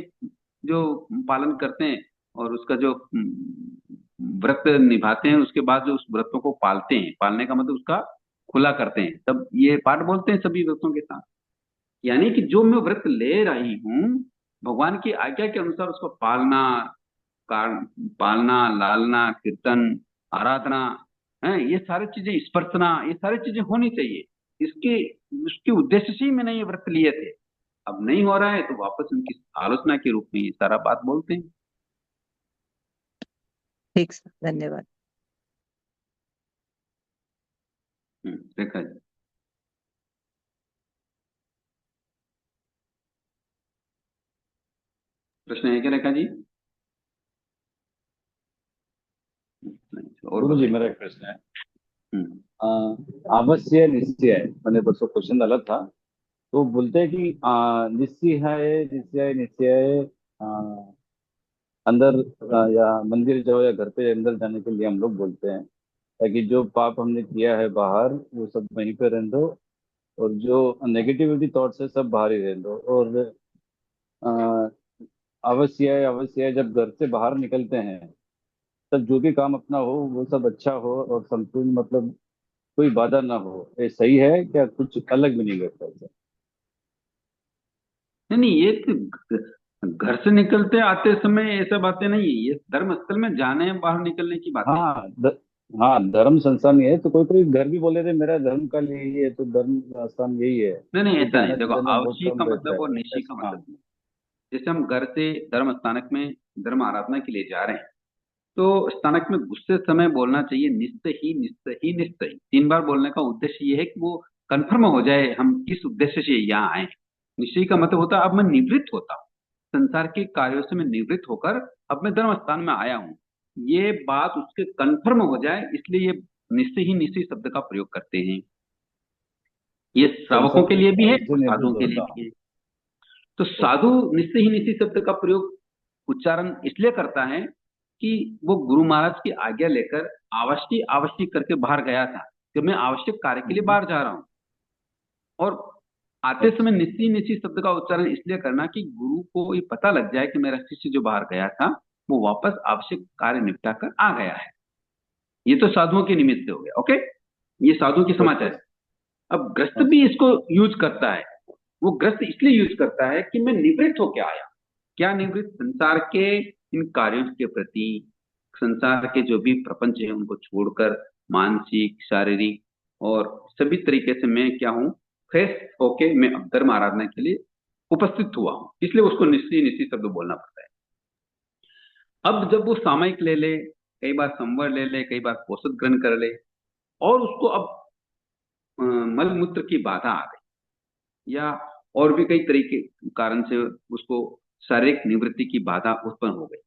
जो पालन करते हैं और उसका जो व्रत निभाते हैं, उसके बाद जो उस व्रतों को पालते हैं, पालने का मतलब उसका खुला करते हैं, तब ये पाठ बोलते हैं सभी व्रतों के साथ। यानी कि जो मैं व्रत ले रही हूँ, भगवान की आज्ञा के अनुसार उसको पालना, पालना, लालना, कीर्तन, आराधना है, ये सारी चीजें, स्पर्शना, ये सारी चीजें होनी चाहिए। इसके उसके उद्देश्य से ही मैंने ये व्रत लिए थे। अब नहीं हो रहा है तो वापस उनकी आलोचना के रूप में ये सारा बात बोलते हैं। ठीक सर, धन्यवाद। रेखा जी। प्रश्न है क्या रेखा जी? और गुरु जी बताइए। मेरा एक प्रश्न है। हम्म अवश्य निश्चय, मैंने परसों क्वेश्चन डाला था, तो बोलते हैं कि निश्चय निश्चय निश्चय अंदर या मंदिर जाओ या घर पे अंदर जाने के लिए हम लोग बोलते हैं, ताकि जो पाप हमने किया है बाहर वो सब वहीं पे रहने दो, और जो नेगेटिविटी थॉट्स है सब बाहर ही रहने दो। और अवश्य जब घर से बाहर निकलते हैं तब जो भी काम अपना हो वो सब अच्छा हो और संपूर्ण, मतलब कोई बाधा ना हो। ये सही है क्या? कुछ अलग भी नहीं करता ऐसा? नहीं नहीं, ये तो घर से निकलते आते समय ऐसा बातें नहीं है, ये धर्म स्थल में जाने बाहर निकलने की बातें हैं। हाँ हाँ, धर्म संस्थान ये है, तो कोई कोई घर भी बोले थे मेरा धर्म का यही है, तो धर्म स्थान यही है, नहीं नहीं, क्योंकि ऐसा नहीं, आना देखो जाना बहुत आवश्यक का कम रहता मतलब और है निश्चय का ऐसा। हाँ मतलब नहीं। जैसे हम घर से धर्म स्थानक में धर्म आराधना के लिए जा रहे हैं, तो स्थानक में घुसते समय बोलना चाहिए निश्चय ही निश्चय ही निश्चय। 3 बार बोलने का उद्देश्य ये है कि वो कंफर्म हो जाए हम किस उद्देश्य से यहाँ आए। निश्चय का मतलब होता है अब मैं निवृत्त होता हूँ, संसार के कार्यों से मैं निवृत्त होकर अब मैं धर्म स्थान में आया हूँ, ये बात उसके कंफर्म हो जाए, इसलिए ये निश्चय ही निश्चय शब्द का प्रयोग करते हैं। ये श्रावकों के लिए भी है सबसे और साधुओं निवृत्त के लिए होता भी हूँ। है। तो साधु निश्चय ही निश्चय शब्द का प्रयोग, उच्चारण इसलिए करता है कि वो गुरु महाराज की आज्ञा लेकर आवश्यक आवश्यक करके बाहर गया था कि मैं आवश्यक कार्य के लिए बाहर जा रहा हूं। और आते समय निश्चय निश्चय शब्द का उच्चारण इसलिए करना कि गुरु को ये पता लग जाए कि मेरा शिष्य जो बाहर गया था वो वापस आवश्यक कार्य निपटा कर आ गया है। ये तो साधुओं के निमित्त से हो गया। ओके, ये साधुओं की समाचार है। अब ग्रस्त भी इसको यूज करता है। वो ग्रस्त इसलिए यूज करता है कि मैं निवृत्त होके आया। क्या निवृत्त? संसार के इन कार्यों के प्रति, संसार के जो भी प्रपंच है उनको छोड़कर मानसिक, शारीरिक और सभी तरीके से मैं क्या हूं, फ्रेश होके मैं अब धर्म आराधना के लिए उपस्थित हुआ हूं। इसलिए उसको निश्चय निश्चय शब्द बोलना पड़ता है। अब जब वो सामयिक ले ले, कई बार संवर ले ले, कई बार पोषक ग्रहण कर ले, और उसको अब मल मूत्र की बाधा आ गई या और भी कई तरीके कारण से उसको शारीरिक निवृत्ति की बाधा उत्पन्न हो गई,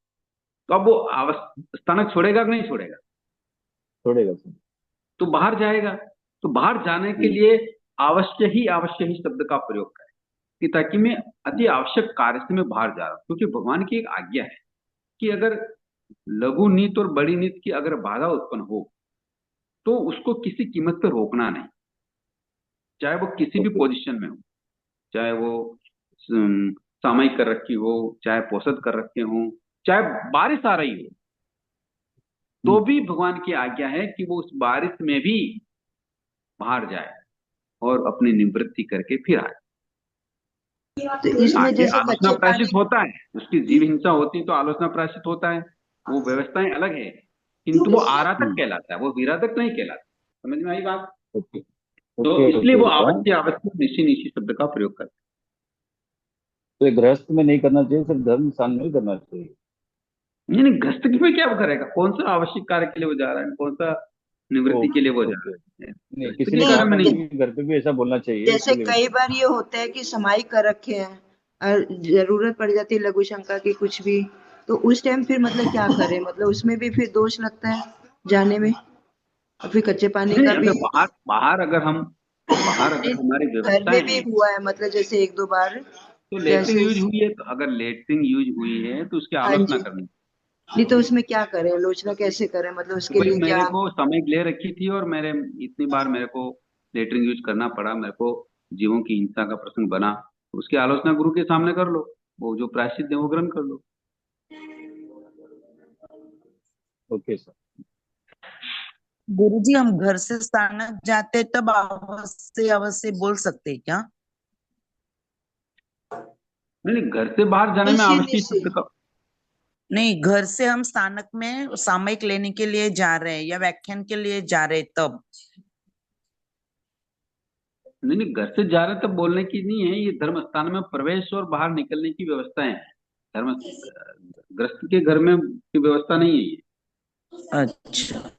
तो अब वो स्थानक छोड़ेगा कि नहीं छोड़ेगा? छोड़ेगा सर। तो बाहर जाएगा। तो बाहर जाने के लिए अवश्य ही शब्द का प्रयोग करें कि ताकि मैं अति आवश्यक कार्य से मैं बाहर जा रहा हूं। क्योंकि भगवान की एक आज्ञा है कि अगर लघु नीत और बड़ी नीत की अगर बाधा उत्पन्न हो तो उसको किसी कीमत पर रोकना नहीं, चाहे वो किसी भी पोजीशन में हो, चाहे वो सामयिक कर रखी हो, चाहे पोषद कर रखे हो, चाहे बारिश आ रही हो, तो भी भगवान की आज्ञा है कि वो उस बारिश में भी बाहर जाए और अपनी निवृत्ति करके फिर आए। तो इसमें आगे जैसे आलोचना कच्चे प्रायश्चित पानी होता है, उसकी जीव हिंसा होती है तो आलोचना प्रायश्चित होता है, वो व्यवस्थाएं अलग है, किंतु वो आराधक कहलाता है, वो विराधक नहीं कहलाता। समझ में आई बात? तो इसलिए वो आवश्यक निश्चय निश्चय शब्द का प्रयोग करते हैं। तो ये गृहस्थ में नहीं करना चाहिए, सिर्फ धर्म स्थान में ही करना चाहिए। नहीं, गृहस्थ में क्या करेगा? कौन सा आवश्यक कार्य के लिए वो जा रहा है, कौन सा निवृत्ति के लिए वो जा रहा है? नहीं, गृहस्थ किसी के ने कार्य कहा में था नहीं। कि घर पे भी ऐसा बोलना चाहिए, जैसे इसलिए कई बार ये होता है कि समाई कर रखे हैं और जरूरत पड़ जाती है लघु शंका की कुछ भी, तो उस टाइम फिर मतलब क्या करें? मतलब उसमें भी फिर दोष लगता है जाने में, और फिर कच्चे पानी नहीं, का भी। अगर बाहर अगर हमारी घर व्यवस्थाएं में भी हैं हुआ है, मतलब जैसे एक दो बार तो लेटरिन जैसे। यूज हुई है, तो अगर लेटरिन यूज हुई है तो उसकी हाँ आलोचना जी। करनी। नहीं तो उसमें क्या करें, आलोचना कैसे करें, मतलब तो उसके भाई लिए मेरे क्या? को समय ले रखी थी और मेरे इतनी बार मेरे को लेटरिन यूज करना पड़ा, मेरे को जीवों की हिंसा का प्रसंग बना, तो उसकी आलोचना गुरु के सामने कर लो, वो जो प्रायश्चित है वो ग्रहण कर लो। Okay sir. गुरुजी, हम घर से स्थानक जाते तब अवश्य अवश्य बोल सकते हैं क्या? नहीं, घर से बाहर जाने में आवश्यक निश्चय। शब्द का नहीं, घर से हम स्थानक में सामयिक लेने के लिए जा रहे हैं या व्याख्यान के लिए जा रहे हैं तब। नहीं, घर से जा रहे तब बोलने की नहीं है, ये धर्म स्थान में प्रवेश और बाहर निकलने की व्यवस्थाएं है। धर्म ग्रस्त के घर में की व्यवस्था नहीं है ये। अच्छा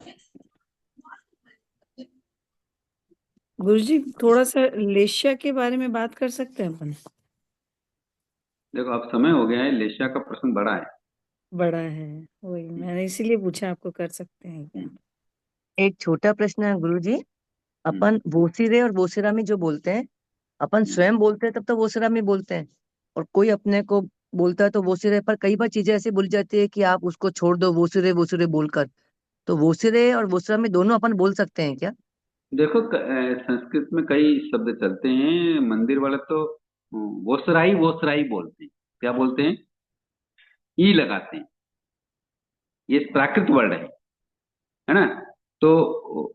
गुरुजी, थोड़ा सा लेशिया के बारे में बात कर सकते हैं अपन? देखो अब समय हो गया है, लेशिया का प्रसंग बड़ा है। बड़ा है, वही मैंने इसीलिए पूछा आपको कर सकते हैं क्या। एक छोटा प्रश्न है गुरुजी। अपन वोसिरे और वोसिरामी जो बोलते हैं, अपन स्वयं बोलते हैं तब तो वोसिरामी बोलते हैं, और कोई अपने को बोलता है तो वोसिरे। पर कई बार चीजें ऐसी बोली जाती है कि आप उसको छोड़ दो, वोसिरे वोसिरे बोलकर। तो वोसिरे और वोसिरामी दोनों अपन बोल सकते हैं क्या? देखो संस्कृत में कई शब्द चलते हैं, मंदिर वाले तो वोसराई वोसराई बोलते हैं। क्या बोलते हैं? ई लगाते हैं। ये प्राकृत वर्ड है ना? तो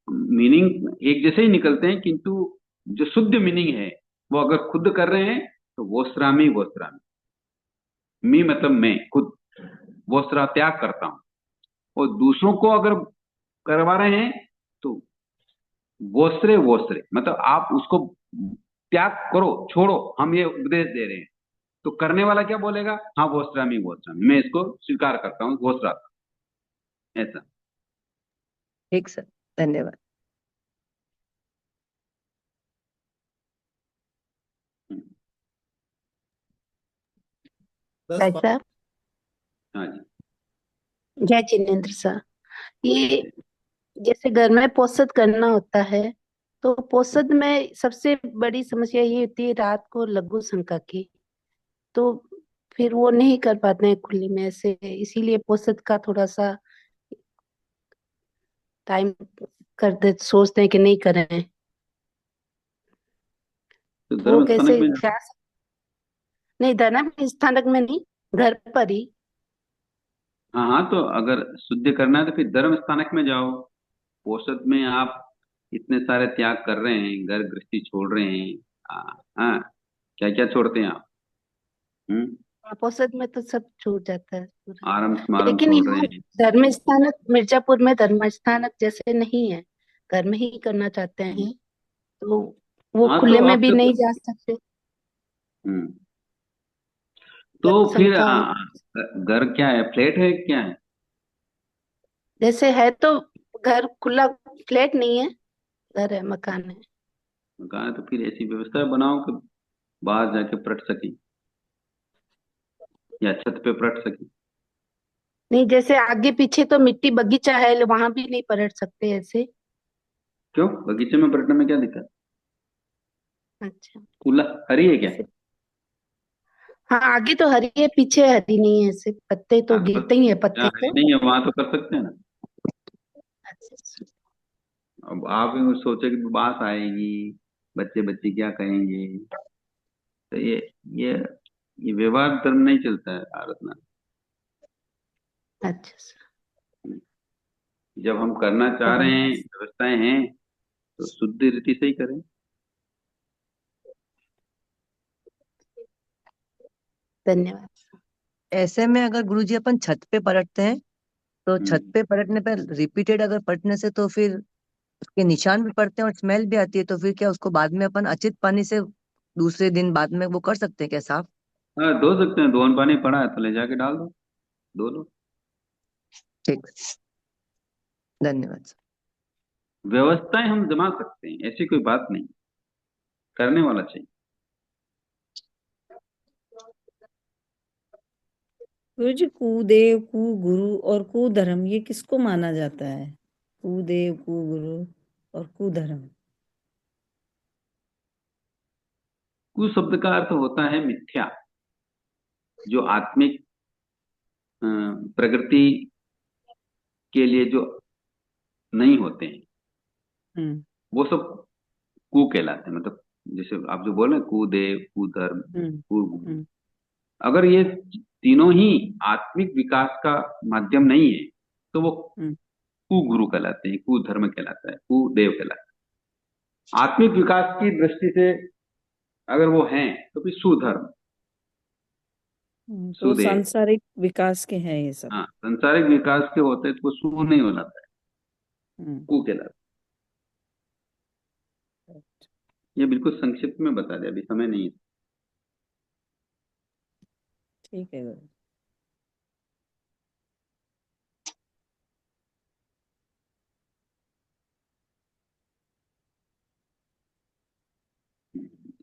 मीनिंग एक जैसे ही निकलते हैं, किंतु जो शुद्ध मीनिंग है वो अगर खुद कर रहे हैं तो वोसरामी वोसरामी। मी मतलब मैं खुद, वोसरा त्याग करता हूं, और दूसरों को अगर करवा रहे हैं तो वोसरे वोसरे, मतलब आप उसको त्याग करो, छोड़ो, हम ये उपदेश दे रहे हैं। तो करने वाला क्या बोलेगा? हाँ वोसरामी वोसरामी, मैं इसको स्वीकार करता हूँ, वोसरा, ऐसा। ठीक सर, धन्यवाद। दस साहब, हाँ जी। जय जिनेन्द्र सर, ये जैसे घर में पोषद करना होता है, तो पोषद में सबसे बड़ी समस्या ये होती है रात को लघु शंका की, तो फिर वो नहीं कर पाते हैं खुली में से, इसीलिए पोषद का थोड़ा सा टाइम करते सोचते हैं कि नहीं करें। तो वो धर्म स्थानक कैसे में जाओ। क्या? नहीं, धर्म स्थानक में नहीं, घर पर ही। हाँ हाँ, तो अगर शुद्ध करना है तो फिर धर्म स्थानक में जाओ। औसत में आप इतने सारे त्याग कर रहे हैं, घर गृहस्थी छोड़ रहे हैं। हाँ, क्या क्या छोड़ते हैं आप? हम्म। पोषद में तो सब छूट जाता है पूरा। आरम समारम लेकिन छोड़ रहे यहाँ हैं। धर्म स्थानक मिर्जापुर में धर्म स्थानक जैसे नहीं है, घर में ही करना चाहते हैं तो वो हाँ, तो खुले में अब भी तो नहीं जा सकते। हम्म, तो लघु फिर शंका घर क्या है, फ्लैट है क्या है? जैसे है तो घर खुला, फ्लैट नहीं है, घर है, मकान है। कहा है तो फिर ऐसी व्यवस्था बनाओ कि बाहर जाके पलट सके या छत पे पलट सके। नहीं, जैसे आगे पीछे तो मिट्टी बगीचा है, वहां भी नहीं पलट सकते ऐसे। क्यों, बगीचे में पलटने में क्या दिक्कत? अच्छा, खुला हरी है क्या? जैसे हाँ, आगे तो हरी है, पीछे हरी नहीं है, ऐसे पत्ते तो हाँ, तो गिरते ही है जहाँ पत्ते हरी तो। नहीं है वहां तो कर सकते हैं ना। अच्छा, अब आप ये सोचे कि बात आएगी, बच्चे बच्चे क्या कहेंगे, तो ये ये व्यवहार धर्म नहीं चलता है भारत में। अच्छा। जब हम करना चाह रहे हैं, व्यवस्थाएं हैं, तो शुद्ध रीति से ही करें। धन्यवाद। ऐसे में अगर गुरुजी अपन छत पे पलटते हैं तो छत हम्म। पे पलटने पर रिपीटेड अगर पलटने से तो फिर उसके निशान भी पड़ते हैं और स्मेल भी आती है, तो फिर क्या उसको बाद में अपन अचित पानी से दूसरे दिन बाद में वो कर सकते हैं क्या साफ? हाँ, धो सकते हैं, धोन पानी पड़ा है तो ले जाके डाल दो, धो लो। ठीक, धन्यवाद। व्यवस्थाएं हम जमा सकते हैं, ऐसी कोई बात नहीं, करने वाला चाहिए। गुरु जी, कुदेव, कुगुरु और कुधर्म ये किसको माना जाता है? कुदेव, कुगुरु और कुधर्म। कु शब्द का अर्थ होता है मिथ्या, जो आत्मिक प्रगति के लिए जो नहीं होते हैं, हम्म वो सब कु कहलाते हैं। मतलब जैसे आप जो बोल रहे हैं, कुदेव, कुधर्म, हम्म कुगुरु, हम्म अगर ये तीनों ही आत्मिक विकास का माध्यम नहीं है तो वो हम्म कुगुरु कहलाते हैं, कुधर्म कहलाता है, कुदेव कहलाता है। आत्मिक विकास की दृष्टि से अगर वो हैं तो फिर सुधर्म, तो सुदेव। सांसारिक विकास के हैं ये सब। हाँ, संसारिक विकास के होते तो वो सु नहीं होना था, हम्म कु कहलाता है। ये बिल्कुल संक्षिप्त में बता दिया, अभी समय नहीं है। ठीक है गुरु।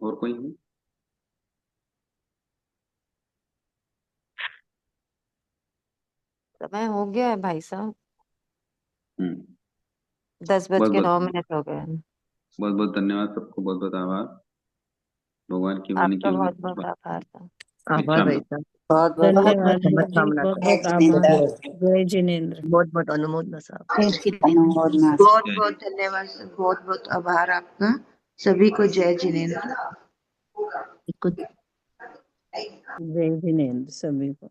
और कोई है? समय हो गया है भाई साहब, हम्म। 10 बज बहुत के बहुत 9 मिनट हो गए हैं। बहुत बहुत धन्यवाद सबको, बहुत बहुत आभार। भगवान की वाणी आपका केवल बहुत बहुत आभार था। आभार विश्राम भाई लो। साहब। बहुत बहुत बहुत बहुत धन्यवाद गुरु जी, शुभकामना बहुत साहब। बहुत आभार। जय जिनेन्द्र। बहुत बहुत अनुमोदना साहब। बहुत जय बहुत धन्यवाद सर, बहुत बहुत आभार आपका। सभी को जय जिनेन्द्र। जय जिनेन्द्र सभी को।